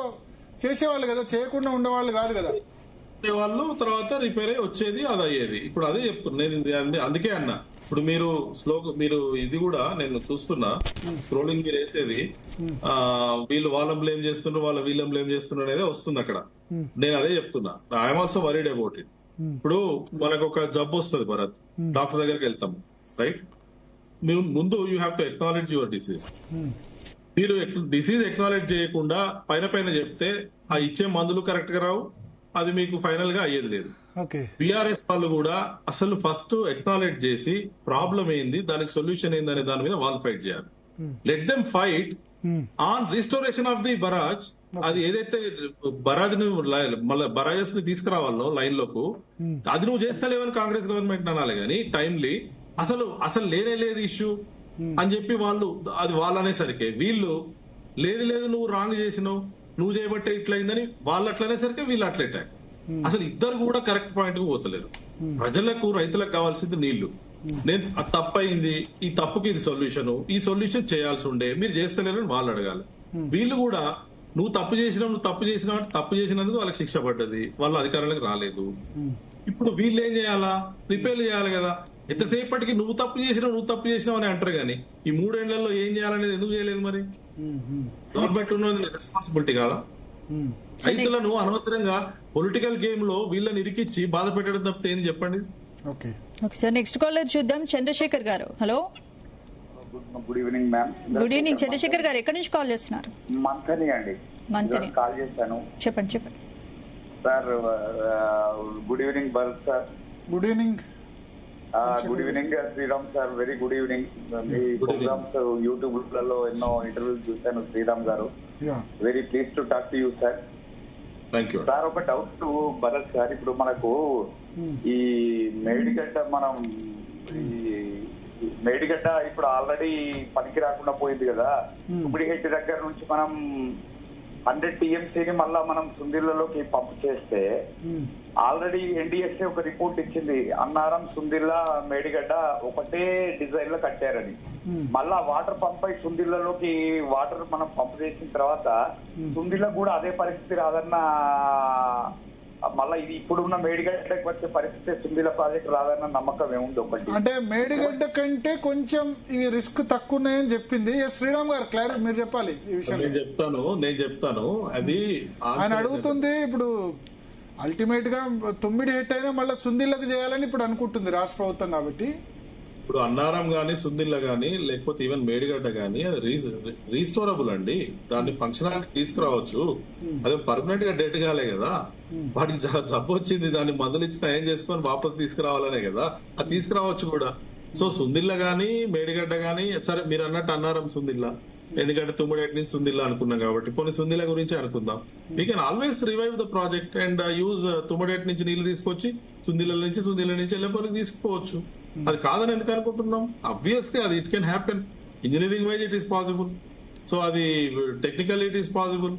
చేసేవాళ్ళు కదా, చేయకుండా ఉండేవాళ్ళు కాదు కదా. వాళ్ళు తర్వాత రిపేర్ అయ్యి వచ్చేది, అది అయ్యేది. ఇప్పుడు అదే చెప్తున్నా నేను, అందుకే అన్నా. ఇప్పుడు మీరు ఇది కూడా నేను చూస్తున్నా స్క్రోలింగ్ మీరు వేసేది, వీళ్ళు వాళ్ళని బ్లేమ్ చేస్తున్నారు, వీళ్ళని బ్లేమ్ చేస్తున్నారు అనేది వస్తుంది అక్కడ. నేను అదే చెప్తున్నా, I'm also worried about it. ఇప్పుడు మనకు ఒక జబ్బు వస్తుంది భరత్, డాక్టర్ దగ్గరికి వెళ్తాం, రైట్? ముందు you have to acknowledge your disease. మీరు డిసీజ్ ఎక్నాలెడ్జ్ చేయకుండా పైన చెప్తే ఆ ఇచ్చే మందులు కరెక్ట్ గా రావు, అది మీకు ఫైనల్ గా అయ్యేది లేదు. బీఆర్ఎస్ వాళ్ళు కూడా అసలు ఫస్ట్ ఎక్నాలెడ్జ్ చేసి ప్రాబ్లం ఏంది, దానికి సొల్యూషన్ ఏందనే దాని మీద వాళ్ళు ఫైట్ చేయాలి. Let them fight on restoration of the barrage అది ఏదైతే బరాజ్ ని మళ్ళీ బరాజెస్ ని తీసుకురావాలనో లైన్ లోకు అది నువ్వు చేస్తలేవని కాంగ్రెస్ గవర్నమెంట్ అనాలి కానీ టైమ్లీ అసలు లేనే లేదు ఇష్యూ అని చెప్పి వాళ్ళు అది వాళ్ళు అనేసరికి వీళ్ళు లేదు నువ్వు రాంగ్ చేసినావు నువ్వు చేయబట్టే ఇట్లయిందని వాళ్ళు అట్లనేసరికి వీళ్ళు అట్లెట్టారు. అసలు ఇద్దరు కూడా కరెక్ట్ పాయింట్ కు పోతలేరు. ప్రజలకు రైతులకు కావాల్సింది నీళ్లు. నేను తప్పయింది, ఈ తప్పుకి ఇది సొల్యూషన్, ఈ సొల్యూషన్ చేయాల్సి ఉండే మీరు చేస్తలేరని వాళ్ళు అడగాలి. వీళ్ళు కూడా నువ్వు తప్పు చేసినావు తప్పు చేసినందుకు వాళ్ళకి శిక్ష పడ్డది, వాళ్ళ అధికారులకు రాలేదు. ఇప్పుడు వీళ్ళు ఏం చేయాలా? రిపేర్ చేయాలి కదా. ఎంతసేపటికి నువ్వు తప్పు చేసినావు అని అంటారు కానీ ఈ 3 ఏళ్లలో ఏం చేయాలనేది ఎందుకు చేయలేదు? మరి గవర్నమెంట్ ఉన్నది రెస్పాన్సిబిలిటీ కాదా? రైతులను అనవసరంగా పొలిటికల్ గేమ్ లో వీళ్ళని ఇరికిచ్చి బాధ పెట్టడం తప్పితే ఏంది చెప్పండి. ఓకే సార్, నెక్స్ట్ కాలర్ చూద్దాం. Chandrashekar garu, hello. Good evening ma'am. Good evening Chandrashekar garu, ఎక్కడి నుంచి కాల్ చేస్తున్నారు? మంతని అండి. మంతని కాల్ చేశాను. చెప్పండి sir. Good evening Bharat sir. Good evening. Good evening Sriram sir. Very good evening. మీ ప్రోగ్రామ్స్ యూట్యూబ్ లలో ఎన్నో ఇంటర్వ్యూస్ చూశాను Sriram garu. Very please to talk to you sir. Sir ఒక డౌట్ భరత్ సార్, ఇప్పుడు మనకు ఈ మేడిగడ్డ మేడిగడ్డ ఇప్పుడు ఆల్రెడీ పనికి రాకుండా పోయింది కదా. కుబిడిహెట్టి దగ్గర నుంచి మనం 100 TMCని మళ్ళా మనం సుందిళ్లలోకి పంప్ చేస్తే ఆల్రెడీ NDSA ఒక రిపోర్ట్ ఇచ్చింది, అన్నారం సుందిల్ల మేడిగడ్డ ఒకటే డిజైన్ లో కట్టారని. మళ్ళా వాటర్ పంప్ అయి సుందిళ్లలోకి వాటర్ మనం పంప్ చేసిన తర్వాత సుందిల్ల కూడా అదే పరిస్థితి రాదన్న, మళ్ళా ఇది ఇప్పుడున్న మేడిగడ్డకి వచ్చే పరిస్థితి సుందిల్ల ప్రాజెక్ట్ రాదన్న నమ్మకం ఏముంది? ఒకటి అంటే మేడిగడ్డ కంటే కొంచెం ఇవి రిస్క్ తక్కువ ఉన్నాయని చెప్పింది. శ్రీరామ్ గారు క్లారిటీ మీరు చెప్పాలి ఈ విషయం. నేను చెప్తాను అది ఆయన అడుగుతుంది. ఇప్పుడు అల్టిమేట్ గా 9 హెట్ అయినా మళ్ళీ సుందిల్లకు చేయాలని ఇప్పుడు అనుకుంటుంది రాష్ట్ర ప్రభుత్వం. కాబట్టి ఇప్పుడు అన్నారం గానీ సుందిల్ల గానీ లేకపోతే ఈవెన్ మేడిగడ్డ గానీ అది రీస్టోరబుల్ అండి. దాన్ని ఫంక్షనాలిటీ తీసుకురావచ్చు. అదే పర్మనెంట్ గా డెట్ కాలే కదా. వాటికి జబ్బు వచ్చింది, దాన్ని మందులు ఇచ్చిన ఏం చేసుకొని వాపస్ తీసుకురావాలనే కదా. అది తీసుకురావచ్చు కూడా. సో సుందిల్ల గానీ మేడిగడ్డ గానీ సరే మీరు అన్నట్టు అన్నారం సుందిల్ల, ఎందుకంటే 9 నుంచి సుందిల్ల అనుకున్నాం కాబట్టి కొన్ని సుందిల్ల గురించి అనుకుందాం. We can always revive the project and use 9 నుంచి నీళ్లు తీసుకొచ్చి సుందిల్ల నుంచి ఎల్లపల్లికి తీసుకుపోవచ్చు. అది కాదని ఎందుకు అనుకుంటున్నాం? అబ్వియస్లీ అది it can happen. Engineering wise it is possible. So అది టెక్నికల్ ఇట్ ఈస్ పాసిబుల్,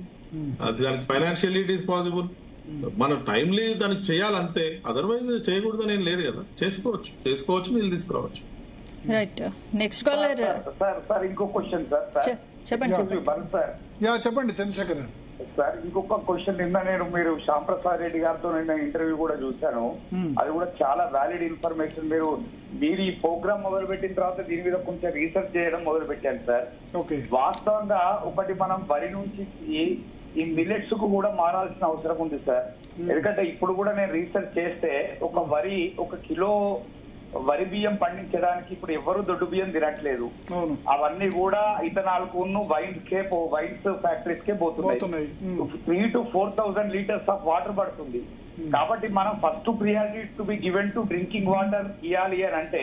అది దానికి ఫైనాన్షియల్ ఇట్ ఈస్ పాసిబుల్. మనం టైమ్లీ దానికి చేయాలంతే, అదర్వైజ్ చేయకూడదని ఏం లేదు కదా. చేసుకోవచ్చు నీళ్ళు తీసుకురావచ్చు. Right, next caller. సార్ ఇంకో క్వశ్చన్ సార్. చెప్పండి చెప్పండి చంద్రశేఖర్ సార్. ఇంకొక క్వశ్చన్, నిన్న మీరు శ్యామ్ ప్రసాద్ రెడ్డి గారితో నిన్న ఇంటర్వ్యూ కూడా చూశాను. అది కూడా చాలా వ్యాలిడ్ ఇన్ఫర్మేషన్. మీరు ఈ ప్రోగ్రామ్ మొదలు పెట్టిన తర్వాత దీని మీద కొంచెం రీసెర్చ్ చేయడం మొదలు పెట్టాను సార్. వాస్తవంగా ఒకటి మనం వరి నుంచి ఈ మిల్లెట్స్ కు కూడా మారాల్సిన అవసరం ఉంది సార్. ఎందుకంటే ఇప్పుడు కూడా నేను రీసెర్చ్ చేస్తే ఒక కిలో వరి బియ్యం పండించడానికి ఇప్పుడు ఎవరు దొడ్డు బియ్యం తినట్లేదు. అవన్నీ కూడా ఇథనాల్ కు వైన్స్ ఫ్యాక్టరీస్ కే పోతున్నాయి. 3,000 to 4,000 లీటర్స్ ఆఫ్ వాటర్ పడుతుంది. కాబట్టి మనం first priority to be given to drinking water ఇవ్వాలి అని అంటే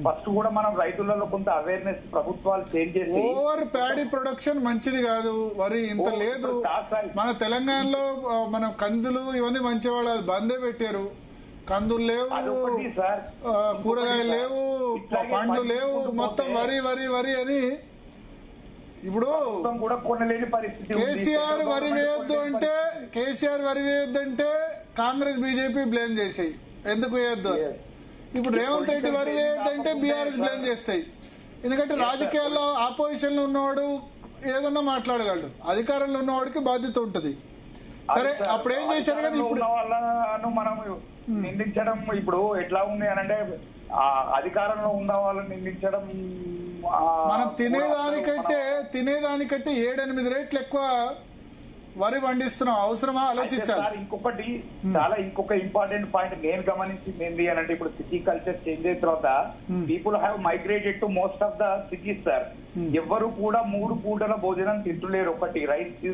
ఫస్ట్ కూడా మనం రైతులలో కొంత అవేర్నెస్ ప్రభుత్వాలు చేంజ్ చేసి, ఓవర్ ప్యాడీ ప్రొడక్షన్ మంచిది కాదు, వరి ఇంత లేదు. మన తెలంగాణలో మనం కందులు ఇవన్నీ మంచివాళ్ళు, అది బందే పెట్టారు. కందులు లేవు, కూరగాయలు లేవు, పండ్లు లేవు, మొత్తం వరి అని. ఇప్పుడు కేసీఆర్ వరి వేయొద్దు అంటే కాంగ్రెస్ బీజేపీ బ్లేమ్ చేసాయి, ఎందుకు వేయొద్దు. ఇప్పుడు రేవంత్ రెడ్డి వరి వేయొద్దంటే బీఆర్ఎస్ బ్లేమ్ చేస్తాయి. ఎందుకంటే రాజకీయాల్లో ఆపోజిషన్ లో ఉన్నవాడు ఏదన్నా మాట్లాడగలడు, అధికారంలో ఉన్నవాడికి బాధ్యత ఉంటది. సరే అప్పుడు ఏం చేశారు కానీ ఇప్పుడు వాళ్ళను మనం నిందించడం ఇప్పుడు ఎట్లా ఉంది అని అంటే అధికారంలో ఉన్న వాళ్ళని నిందించడం. మనం తినేదానికంటే 7-8 రేట్లు ఎక్కువ వరి పండిస్తున్నాం, అవసరమా ఆలోచించాలి. ఇంకొక ఇంపార్టెంట్ పాయింట్ నేను గమనించింది ఏంటి అని అంటే ఇప్పుడు సిటీ కల్చర్ చేంజ్ అయిన తర్వాత people have migrated to most of the cities sir. ఎవ్వరు కూడా 3 పూటల భోజనం తింటలేరు. ఒకటి రైస్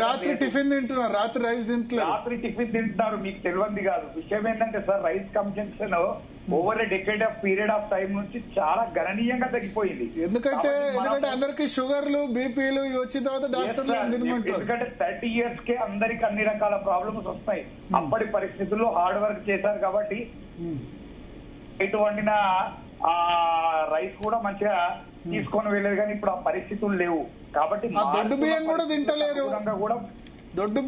రాత్రి టిఫిన్ తింటున్నారు, రాత్రి రైస్ తింటలేదు. రాత్రి టిఫిన్ తింటున్నారు. మీకు తెలియంది కాదు. విషయం ఏంటంటే sir, rice consumption over decade of period of time నుంచి చాలా గణనీయంగా తగ్గిపోయింది. ఎందుకంటే అందరికి షుగర్లు, బీపీలు వచ్చిన తర్వాత డాక్టర్లు ఎందుకంటే 30 years కే అందరికి అన్ని రకాల ప్రాబ్లమ్స్ వస్తాయి. అప్పటి పరిస్థితుల్లో హార్డ్ వర్క్ చేశారు కాబట్టి ఇటు వండిన ఆ రైస్ కూడా మంచిగా తీసుకొని వెళ్ళేది. కానీ ఇప్పుడు ఆ పరిస్థితులు లేవు కాబట్టి దొడ్డు బియ్యం కూడా తింటలేరు. దొడ్డు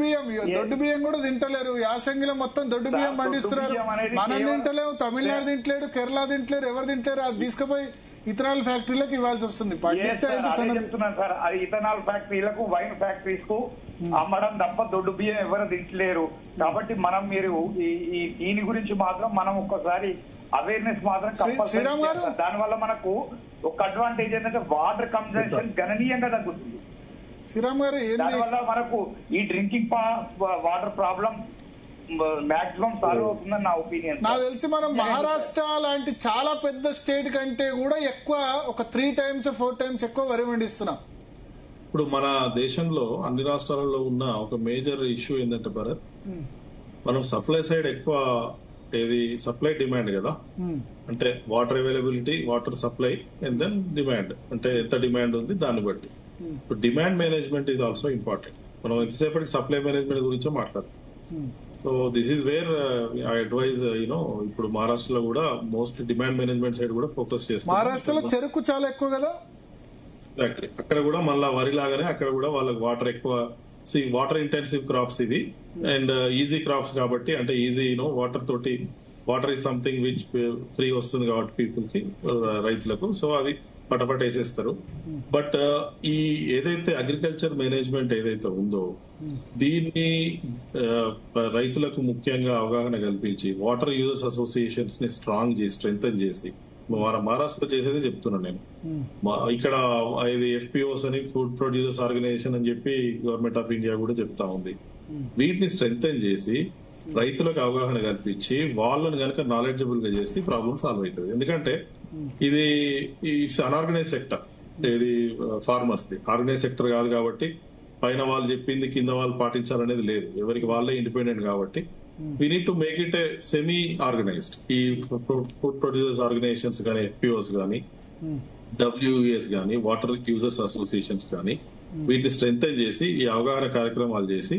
బియ్యం కూడా తింటలేరు. యాసంగిలో మొత్తం దొడ్డు బియ్యం పండిస్తున్నారు. మనం తింటలేము, తమిళనాడు తింటలేడు, కేరళ తింటలేరు, ఎవరు తింటలేరు. అది తీసుకుపోయి ఇథనాల్ ఫ్యాక్టరీలకు ఇవ్వాల్సి వస్తుంది. చెప్తున్నాను సార్, అది ఇథనాల్ ఫ్యాక్టరీలకు, వైన్ ఫ్యాక్టరీస్ కు అమ్మడం తప్ప దొడ్డు బియ్యం ఎవరు తింటలేరు. కాబట్టి మనం మీరు ఈ దీని గురించి మాత్రం మనం ఒక్కసారి అవేర్నెస్ మాత్రం కంపల్సరీ. దాని వల్ల మనకు ఒక అడ్వాంటేజ్ ఏంటంటే వాటర్ కన్సంప్షన్ గణనీయంగా తగ్గుతుంది. శ్రీరామ్ గారు, దానివల్ల మనకు ఈ drinking water problem maximum solve అవుతుందని నా ఒపీనియన్. నాకు తెలిసి మనం మహారాష్ట్ర లాంటి చాలా పెద్ద స్టేట్ కంటే కూడా ఎక్కువ, ఒక 3 times 4 times ఎక్కువ వరి పండిస్తున్నాం. ఇప్పుడు మన దేశంలో అన్ని రాష్ట్రాలలో ఉన్న ఒక మేజర్ ఇష్యూ ఏంటంటే భరత్, మనం సప్లై సైడ్ ఎక్కువ, ఏది సప్లై డిమాండ్ కదా, అంటే water availability, water supply and then demand, అంటే ఎంత డిమాండ్ ఉంది దాన్ని బట్టి. Demand management is also important. మనం ఎంతసేపటికి సప్లై మేనేజ్మెంట్ గురించే మాట్లాడతాం. So this is where I advise ఇప్పుడు మహారాష్ట్రలో కూడా మోస్ట్ డిమాండ్ మేనేజ్మెంట్ సైడ్ కూడా ఫోకస్ చేస్తారు. మహారాష్ట్రలో చెరుకు చాలా ఎక్కువ కదా, ఎగ్జాక్ట్లీ. అక్కడ కూడా మళ్ళా వరి లాగానే అక్కడ కూడా వాళ్ళకి వాటర్ ఎక్కువ, వాటర్ ఇంటెన్సివ్ క్రాప్స్ ఇది, అండ్ ఈజీ క్రాప్స్ కాబట్టి, అంటే ఈజీ వాటర్ తోటి, water is something which free వస్తుంది కాబట్టి పీపుల్ కి, రైతులకు. సో అది పటపట వేసేస్తారు. బట్ ఈ ఏదైతే అగ్రికల్చర్ మేనేజ్మెంట్ ఏదైతే ఉందో దీన్ని రైతులకు ముఖ్యంగా అవగాహన కల్పించి వాటర్ యూజర్స్ అసోసియేషన్స్ ని స్ట్రాంగ్ చేసి, స్ట్రెంగ్తన్ చేసి, మహారాష్ట్రలో చేసేది చెప్తున్నాను నేను. ఇక్కడ ఇది ఎఫ్పిఓస్ అని, ఫుడ్ ప్రొడ్యూసర్స్ ఆర్గనైజేషన్ అని చెప్పి గవర్నమెంట్ ఆఫ్ ఇండియా కూడా చెప్తా ఉంది. వీటిని స్ట్రెంగ్తన్ చేసి రైతులకు అవగాహన కల్పించి వాళ్ళని కనుక నాలెడ్జబుల్ గా చేసి ప్రాబ్లమ్ సాల్వ్ అవుతుంది. ఎందుకంటే ఇది ఇట్స్ అన్ఆర్గనైజ్ సెక్టర్, ఇది ఫార్మర్స్ ది ఆర్గనైజ్ సెక్టర్ కాదు కాబట్టి పైన వాళ్ళు చెప్పింది కింద వాళ్ళు పాటించాలనేది లేదు. ఎవరికి వాళ్ళే ఇండిపెండెంట్ కాబట్టి we need to make it A semi organised. ఈ ఫుడ్ ప్రొడ్యూసర్స్ ఆర్గనైజేషన్స్ కానీ, ఎఫ్పిఓస్ కానీ, డబ్ల్యూఎస్ కానీ, వాటర్ యూజర్స్ అసోసియేషన్స్ కానీ, వీటిని స్ట్రెంగ్తన్ చేసి ఈ అవగాహన కార్యక్రమాలు చేసి,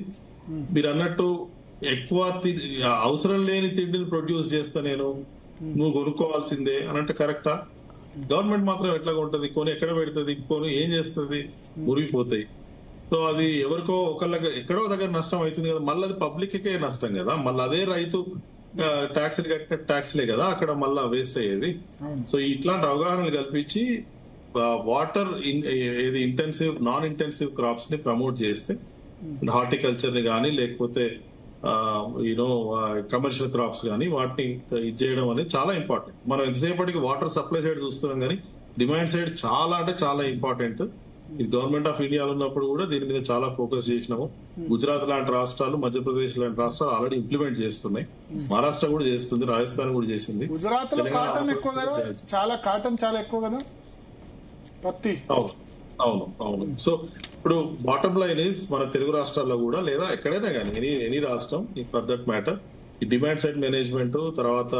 మీరు అన్నట్టు ఎక్కువ అవసరం లేని తిండిని ప్రొడ్యూస్ చేస్తా నేను, నువ్వు కొనుక్కోవాల్సిందే అనంటే కరెక్టా? గవర్నమెంట్ మాత్రం ఎట్లాగా ఉంటది, కొని ఎక్కడ పెడుతుంది, కొని ఏం చేస్తుంది, మురిగిపోతాయి. సో అది ఎవరికో ఒకళ్ళకి ఎక్కడో దగ్గర నష్టం అవుతుంది కదా, మళ్ళీ అది పబ్లిక్ కే నష్టం కదా, మళ్ళీ అదే రైతు ట్యాక్స్ కట్టిన ట్యాక్స్లే కదా అక్కడ మళ్ళా వేస్ట్ అయ్యేది. సో ఇట్లాంటి అవగాహనలు కల్పించి వాటర్ ఏది ఇంటెన్సివ్, నాన్ ఇంటెన్సివ్ క్రాప్స్ ని ప్రమోట్ చేస్తే, హార్టికల్చర్ ని కానీ లేకపోతే కమర్షియల్ క్రాప్స్ కానీ వాటిని ఇది చేయడం అనేది చాలా ఇంపార్టెంట్. మనం ఎంతసేపటికి వాటర్ సప్లై సైడ్ చూస్తున్నాం కానీ డిమాండ్ సైడ్ చాలా అంటే చాలా ఇంపార్టెంట్. ఇది గవర్నమెంట్ ఆఫ్ ఇండియాలో ఉన్నప్పుడు కూడా దీని మీద చాలా ఫోకస్ చేసినాము. గుజరాత్ లాంటి రాష్ట్రాలు, మధ్యప్రదేశ్ లాంటి రాష్ట్రాలు ఆల్రెడీ ఇంప్లిమెంట్ చేస్తున్నాయి. మహారాష్ట్ర కూడా చేస్తుంది, రాజస్థాన్ కూడా చేసింది. గుజరాత్ లో కాటన్ ఎక్కువ కదా, చాలా కాటన్ చాలా ఎక్కువ కదా, పత్తి. అవును అవును. సో ఇప్పుడు బాటమ్ లైన్ ఇస్ మన తెలుగు రాష్ట్రాల్లో కూడా లేదా ఎక్కడైనా కానీ ఎనీ రాష్ట్రం ఫర్ దట్ మ్యాటర్ ఈ డిమాండ్ సైడ్ మేనేజ్మెంట్ తర్వాత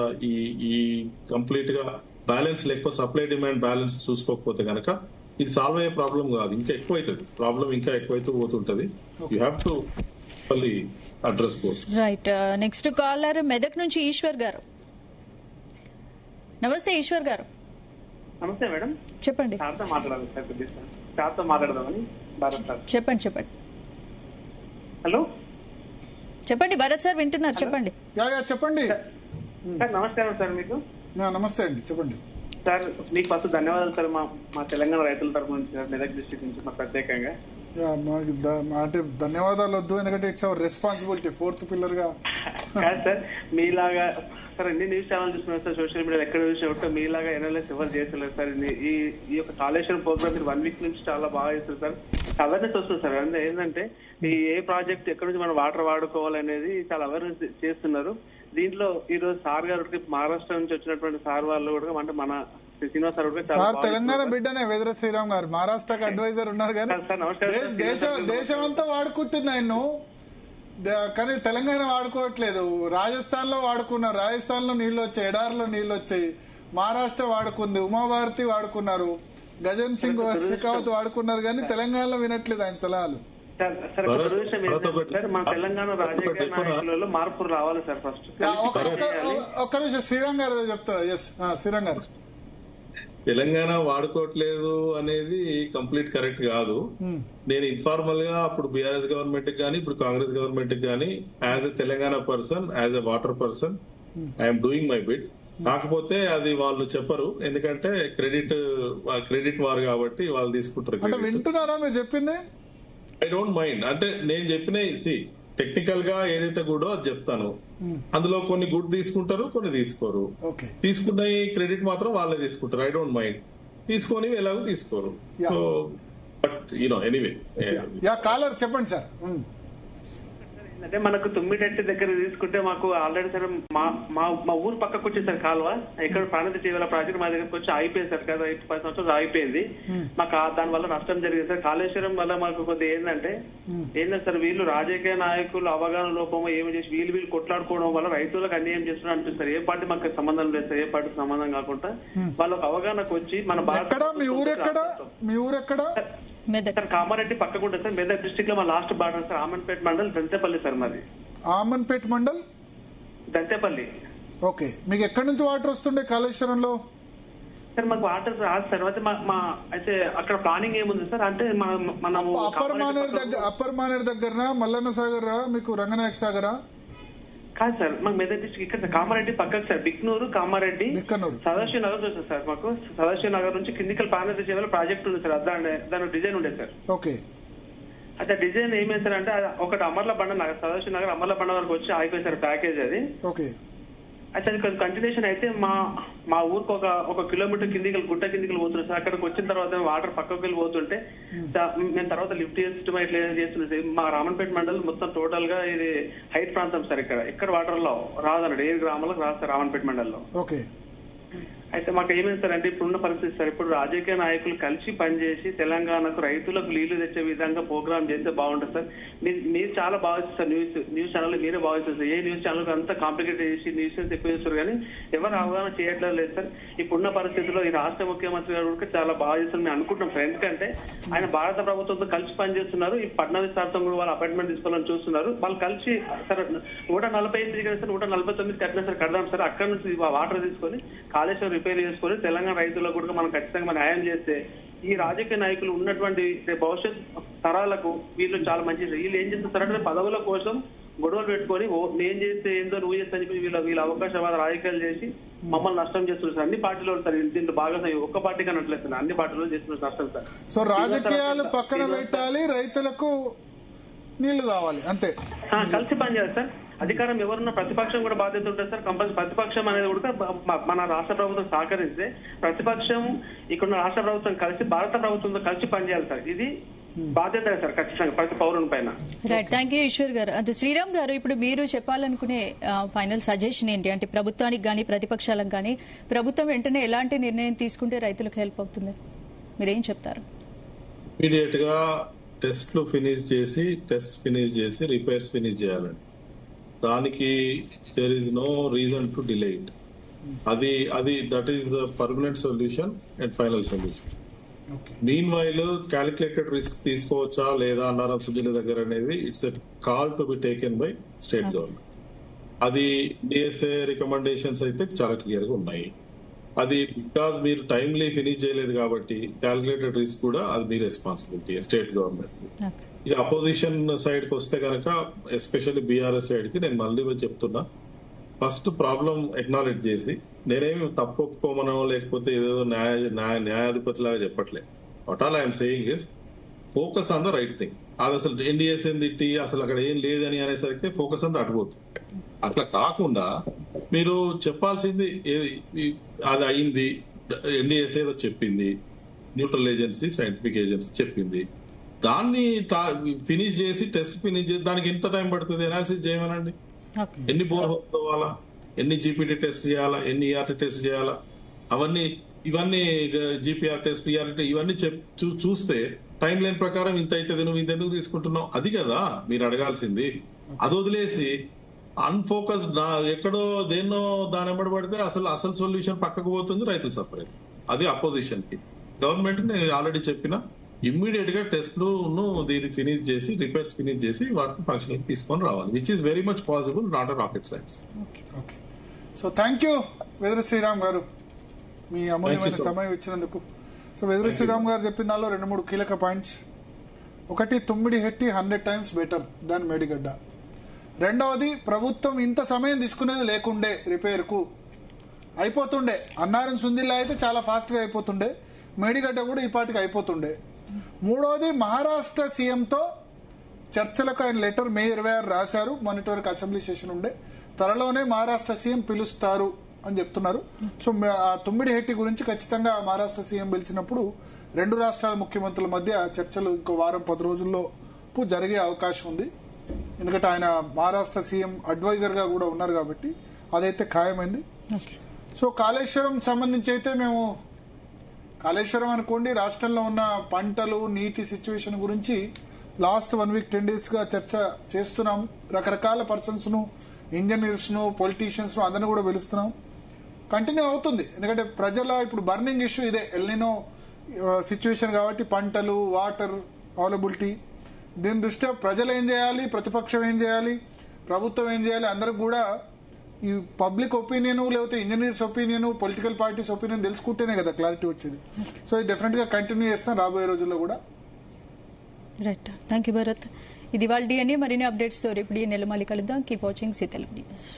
ఈ కంప్లీట్ గా బ్యాలెన్స్ లేకపోతే సప్లై డిమాండ్ బ్యాలెన్స్ చూసుకోకపోతే కనుక ఇది సాల్వ్ అయ్యే ప్రాబ్లం కాదు, ఇంకా ఎక్కువ అవుతుంది ప్రాబ్లం, ఇంకా ఎక్కువైతే పోతుంటది. You have to address both. Right. Next caller Medak నుంచి ఈశ్వర్ గారు. నమస్తే ఈశ్వర్ గారు. నమస్తే మేడం. చెప్పండి. సార్తో మాట్లాడాలి సార్, కొద్దిగా సార్తో మాట్లాడదామని. భరత్ సార్ చెప్పండి. హలో చెప్పండి భరత్ సార్, వింటున్నారు, చెప్పండి. చెప్పండి సార్. నమస్కారం సార్ మీకు. నమస్తే అండి, చెప్పండి సార్. మీకు ఫస్ట్ ధన్యవాదాలు సార్, మా తెలంగాణ రైతుల తరఫు నుంచి, మెదక్ డిస్ట్రిక్ట్ నుంచి మా ప్రత్యేకంగా. అంటే ధన్యవాదాలు వద్దు, ఎందుకంటే it's our responsibility, 4th pillar గా. కాదు సార్, మీలాగా సార్ అన్ని న్యూస్ ఛానల్ చూస్తున్నారు సార్, సోషల్ మీడియా ఎక్కడ చూసినా మీలాగా ఎనలైజ్ ఎవరు చేస్తలేదు సార్. ఈ యొక్క కాళేశ్వరం ప్రోగ్రామ్ మీరు 1 week నుంచి చాలా బాగా చేస్తారు సార్. అవేర్నెస్ వస్తుంది సార్. అంటే ఏంటంటే ఏ ప్రాజెక్ట్ ఎక్కడ నుంచి మనం వాటర్ వాడుకోవాలనేది చాలా అవేర్నెస్ చేస్తున్నారు. దీంట్లో ఈ రోజు సార్ గారు మహారాష్ట్ర నుంచి వచ్చినటువంటి సార్ వాళ్ళు కూడా అంటే మన శ్రీనివాస్ సార్ కూడా చాలా సార్ బాగా తెలంగాణ చెప్తున్నారు. బిడ్డనే వేదర శ్రీరామ్ గారు, మహారాష్ట్రకి అడ్వైజర్ ఉన్నారు కానీ సార్, నమస్కారం సార్. దేశం అంతా వాడుకుంటుంది ఆయన్ను, కానీ తెలంగాణ వాడుకోవట్లేదు. రాజస్థాన్ లో వాడుకున్నారు, రాజస్థాన్ లో నీళ్లు వచ్చాయి, ఎడారిలో నీళ్లు వచ్చాయి. మహారాష్ట్ర వాడుకుంది, ఉమాభారతి వాడుకున్నారు, గజన్ సింగ్ షెకావత్ వాడుకున్నారు, కానీ తెలంగాణలో వినట్లేదు ఆయన సలహాలు. సార్ ఒక విషయం ఏంటంటే సార్, మన తెలంగాణ రాజకీయ నాయకులలో మార్పులు రావాలి సార్. ఫస్ట్ ఒక్క నిమిషం శ్రీరామ్ గారు చెప్తారు. ఎస్ శ్రీరామ్ గారు. తెలంగాణ వాడుకోవట్లేదు అనేది కంప్లీట్ కరెక్ట్ కాదు. నేను ఇన్ఫార్మల్ గా అప్పుడు బీఆర్ఎస్ గవర్నమెంట్ కి కానీ ఇప్పుడు కాంగ్రెస్ గవర్నమెంట్ కి కానీ as a Telangana person, as a water person I'm doing my bit. కాకపోతే అది వాళ్ళు చెప్పరు, ఎందుకంటే క్రెడిట్ వారు కాబట్టి వాళ్ళు తీసుకుంటారు. అంటే వింటున్నారా మీరు చెప్పింది? ఐ డోంట్ మైండ్, అంటే నేను చెప్పిన టెక్నికల్ గా ఏదైతే గుడో అది చెప్తాను. అందులో కొన్ని గుడ్ తీసుకుంటారు, కొన్ని తీసుకోరు. తీసుకున్న క్రెడిట్ మాత్రం వాళ్ళే తీసుకుంటారు. ఐ డోంట్ మైండ్, తీసుకొని ఎలాగో తీసుకోరు. సో బట్ ఎనీవే కాలర్ చెప్పండి సార్. అంటే మనకు తుమ్మిటెట్టి దగ్గర తీసుకుంటే మాకు ఆల్రెడీ సార్ మా ఊరు పక్కకు వచ్చేది సార్ కాలువ. ఇక్కడ ప్రాణిత జీవుల ప్రాజెక్ట్ మా దగ్గరకు వచ్చి ఆగిపోయింది సార్. కదా 10 సంవత్సరాలు ఆగిపోయింది. మాకు దాని వల్ల నష్టం జరిగింది సార్. కాళేశ్వరం వల్ల మాకు కొద్దిగా ఏంటంటే సార్, వీళ్ళు రాజకీయ నాయకులు అవగాహన లోపమో ఏమి చేసి వీళ్ళు కొట్లాడుకోవడం వల్ల రైతులకు అన్యాయం చేస్తున్నారు అనిపిస్తారు. ఏ పార్టీ మాకు సంబంధం లేదు సార్, ఏ పార్టీకి సంబంధం కాకుండా వాళ్ళకు అవగాహనకు వచ్చి మన సార్ కామారెడ్డి పక్కకు ఉంటుంది సార్. మెదక్ డిస్ట్రిక్ట్ లో మా last border sir. Amanpet mandal Dantepalli sir మాది. ఆమన్పేట మండల్ దంతేపల్లి. ఓకే, మీకు ఎక్కడి నుంచి వాటర్ వస్తుండే కాళేశ్వరంలో? సార్ మాకు వాటర్ రాదు సార్. అయితే అయితే అక్కడ ప్లానింగ్ ఏముంది సార్ అంటే మనం అప్పర్ మానేర్ దగ్గర మల్లన్న సాగర్ మీకు రంగనాయక సాగరా? కాదు సార్, మాకు మెదక్ డిస్ట్రిక్ట్ ఇక్కడ కామారెడ్డి పక్కకు సార్. బిక్నూరు, కామారెడ్డి, సదాశివ నగర్ చూసారు సార్. మాకు సదాశివ నగర్ నుంచి కిందికల్ ప్రాణిత జీవుల ప్రాజెక్ట్ ఉంది సార్. దాని డిజైన్ ఉండేది సార్. ఓకే, అయితే డిజైన్ ఏమైంది సార్ అంటే ఒకటి అమర్ల బండ నగర్, సదాశివ నగర్ అమర్ల బండ వరకు వచ్చి ఆగిపోయింది సార్ ప్యాకేజ్ అది. ఓకే, అయితే అది కంటిన్యూషన్ అయితే మా ఊరికి ఒక కిలోమీటర్ గుట్ట కిందికి పోతున్నాం సార్. అక్కడికి వచ్చిన తర్వాత వాటర్ పక్కకి వెళ్ళి పోతుంటే మేము తర్వాత లిఫ్ట్ చేసి ఇట్లా చేస్తున్నాం. మా రామన్పేట మండలం మొత్తం టోటల్ గా ఇది హైట్ ప్రాంతం సార్. ఇక్కడ వాటర్ లో రాదన్నాడు, 7 గ్రామాలకు రాదు సార్ రామన్పేట మండలంలో. ఓకే, అయితే మాకు ఏమైంది సార్ అంటే ఇప్పుడున్న పరిస్థితి సార్, ఇప్పుడు రాజకీయ నాయకులు కలిసి పనిచేసి తెలంగాణకు రైతులకు నీళ్లు తెచ్చే విధంగా ప్రోగ్రామ్ చేస్తే బాగుంటుంది సార్. మీరు చాలా బాగా సార్ న్యూస్ ఛానల్ మీరే బాగా సార్. ఏ న్యూస్ ఛానల్ అంతా కాంప్లికేట్ చేసి న్యూస్ ఎక్కువ చేస్తారు కానీ ఎవరు అవగాహన చేయట్లేదు లేదు సార్. ఇప్పుడున్న పరిస్థితుల్లో ఈ రాష్ట్ర ముఖ్యమంత్రి గారు కూడా చాలా బాగా చేస్తారు మేము అనుకుంటున్నాం సార్. ఎందుకంటే ఆయన భారత ప్రభుత్వంతో కలిసి పనిచేస్తున్నారు. ఈ 14 కూడా వాళ్ళు అపాయింట్మెంట్ తీసుకోవాలని చూస్తున్నారు. వాళ్ళు కలిసి సార్ 148 కదా సార్, 149 కట్టినా సార్ కడదాం సార్. అక్కడ నుంచి వాటర్ తీసుకొని కాళేశ్వరం రిపేర్ చేసుకొని తెలంగాణ రైతులకు కూడా మనం ఖచ్చితంగా న్యాయం చేస్తే ఈ రాజకీయ నాయకులు ఉన్నటువంటి భవిష్యత్ తరాలకు వీళ్ళు చాలా మంచి. వీళ్ళు ఏం చేస్తారంటే పదవుల కోసం గొడవలు పెట్టుకొని నేను చేస్తే ఏందో నువ్వు చేస్తే అని చెప్పి వీళ్ళ అవకాశవాద రాజకీయాలు చేసి మమ్మల్ని నష్టం చేస్తున్నారు సార్. అన్ని పార్టీలో సార్ దీంట్లో బాగా ఒక్క పార్టీ కానీ అట్లేదు సార్, అన్ని పార్టీలో చేస్తున్నారు నష్టం సార్. సో రాజకీయాలు పక్కన పెట్టాలి, రైతులకు నీళ్లు కావాలి అంతే. కలిసి పనిచేయాలి సార్. అధికారం ఎవరున్నా ప్రతిపక్షం కూడా బాధ్యత ఉంటుంది సార్. కంపల్సరీ ప్రతిపక్షం అనేది కూడా మన రాష్ట్ర ప్రభుత్వం సహకరిస్తే ప్రతిపక్షం ఇక్కడున్న రాష్ట్ర ప్రభుత్వం కలిసి భారత ప్రభుత్వంతో కలిసి పనిచేయాలి సార్. ఇది బాధ్యత సార్ ఖచ్చితంగా ప్రతి పౌరుని పైన. రైట్, థ్యాంక్ యూ ఈశ్వర్ గారు. అంటే శ్రీరామ్ గారు, ఇప్పుడు మీరు చెప్పాలనుకునే ఫైనల్ సజెషన్ ఏంటి? అంటే ప్రభుత్వానికి కానీ ప్రతిపక్షాలకు కానీ ప్రభుత్వం వెంటనే ఎలాంటి నిర్ణయం తీసుకుంటే రైతులకు హెల్ప్ అవుతుంది, మీరేం చెప్తారు? ఇమీడియట్ గా టెస్ట్ ఫినిష్ చేసి రిపేర్స్ ఫినిష్ చేయాలండి. దానికి there is no reason to delay it. అది that is the permanent solution and final solution. Mean while calculated risk తీసుకోవచ్చా లేదా అన్నారం సుజల దగ్గర అనేది it's a call to be taken by state government. అది DSA recommendations అయితే చాలా క్లియర్ గా ఉన్నాయి. అది బికాస్ మీరు టైమ్లీ ఫినిష్ చేయలేదు కాబట్టి క్యాలిక్యులేటెడ్ రిస్క్ కూడా అది మీ రెస్పాన్సిబిలిటీ స్టేట్ గవర్నమెంట్. ఇది అపోజిషన్ సైడ్ కి వస్తే కనుక ఎస్పెషల్లీ బీఆర్ఎస్ సైడ్ కి నేను మళ్ళీ చెప్తున్నా, ఫస్ట్ ప్రాబ్లం ఎక్నాలెడ్జ్ చేసి, నేనేమి తప్పు ఒప్పుకోమనో లేకపోతే ఏదో న్యాయాధిపతి లాగా చెప్పట్లేదు. What all I'm saying is focus on the right thing. అది అసలు ఎన్డీఎస్ ఏంది అసలు అక్కడ ఏం లేదని అనేసరికి ఫోకస్ అంతా అటుపోతుంది. అట్లా కాకుండా మీరు చెప్పాల్సింది అది అయింది, ఎన్డీఎస్ ఏదో చెప్పింది, న్యూట్రల్ ఏజెన్సీ సైంటిఫిక్ ఏజెన్సీ చెప్పింది, దాన్ని ఫినిష్ చేసి టెస్ట్ ఫినిష్ చేసి దానికి ఎంత టైం పడుతుంది అనాలిసిస్ చేయమనండి. ఎన్ని బోర్ హోల్స్ అవ్వాలా, ఎన్ని జీపీటీ టెస్ట్ చేయాలా, ఎన్ని ఈఆర్టీ టెస్ట్ చేయాలా, అవన్నీ ఇవన్నీ జీపీఆర్ టెస్ట్, పిఆర్ ఇవన్నీ చూస్తే టైం లైన్ ప్రకారం ఇంత అవుతుంది, నువ్వు ఇంత ఎందుకు తీసుకుంటున్నావు, అది కదా మీరు అడగాల్సింది. అది వదిలేసి అన్ఫోకస్డ్ ఎక్కడో దేన్నో దాని వెంబడి పడితే అసలు సొల్యూషన్ పక్కకు పోతుంది, రైతులు సఫర్ అవుతుంది. అది అపోజిషన్ కి. గవర్నమెంట్ నేను ఆల్రెడీ చెప్పిన ఇమ్మీడియట్ గా టెస్ట్లు దీన్ని ఫినిష్ చేసి, రిపేర్స్ ఫినిష్ చేసి వాటిని ఫంక్షన్ తీసుకొని రావాలి, which is very much possible, not a rocket science. Okay, so thank you whether Sriram garu, మీ అమూల్యమైన సమయం ఇచ్చినందుకు. సో వెదర్ శ్రీరామ్ గారు చెప్పిన దానిలో 2-3 కీలక పాయింట్స్. ఒకటి, తుమ్మిడిహెట్టి 100 times బెటర్ దాని మేడిగడ్డ. రెండవది, ప్రభుత్వం ఇంత సమయం తీసుకునేది లేకుండే, రిపేర్ కు అయిపోతుండే. అన్నారం సుందిల్లా అయితే చాలా ఫాస్ట్ గా అయిపోతుండే, మేడిగడ్డ కూడా ఈ పాటికి అయిపోతుండే. మూడవది, మహారాష్ట్ర సీఎంతో చర్చలకు ఆయన లెటర్ మే 26 రాశారు. మొన్నటి వరకు అసెంబ్లీ సెషన్ ఉండే, త్వరలోనే మహారాష్ట్ర సీఎం పిలుస్తారు అని చెప్తున్నారు. సో ఆ తుమ్మిడిహెట్టి గురించి ఖచ్చితంగా మహారాష్ట్ర సీఎం పిలిచినప్పుడు 2 రాష్ట్రాల ముఖ్యమంత్రుల మధ్య చర్చలు ఇంకో వారం 10 రోజుల్లో జరిగే అవకాశం ఉంది. ఎందుకంటే ఆయన మహారాష్ట్ర సీఎం అడ్వైజర్ గా కూడా ఉన్నారు కాబట్టి అదైతే ఖాయమైంది. సో కాళేశ్వరం సంబంధించి అయితే మేము కాళేశ్వరం అనుకోండి, రాష్ట్రంలో ఉన్న పంటలు, నీటి సిచ్యువేషన్ గురించి లాస్ట్ 1 week 10 days గా చర్చ చేస్తున్నాం. రకరకాల పర్సన్స్ ను, ఇంజనీర్స్ ను, పొలిటీషియన్స్ ను అందరినీ కూడా పిలుస్తున్నాం. కంటిన్యూ అవుతుంది, ఎందుకంటే ప్రజల ఇప్పుడు బర్నింగ్ ఇష్యూ ఇదే, ఎల్నినో సిచ్యువేషన్ కాబట్టి పంటలు, వాటర్ అవైలబిలిటీ. దీని దృష్ట్యా ప్రజలు ఏం చేయాలి, ప్రతిపక్షం ఏం చేయాలి, ప్రభుత్వం ఏం చేయాలి, అందరికి కూడా ఈ పబ్లిక్ ఒపీనియన్, లేకపోతే engineers opinion, political parties opinion తెలుసుకుంటేనే కదా క్లారిటీ వచ్చేది. సో ఇది డెఫినెట్ గా కంటిన్యూ చేస్తాం రాబోయే రోజుల్లో కూడా. Right, thank you Bharat. ఇది వాళ్ళ అని మరిన్ని అప్డేట్స్ తో రేపు నెల మళ్ళీ కలుద్దాం. కీప్ వాచింగ్ సీ తెలుగు న్యూస్.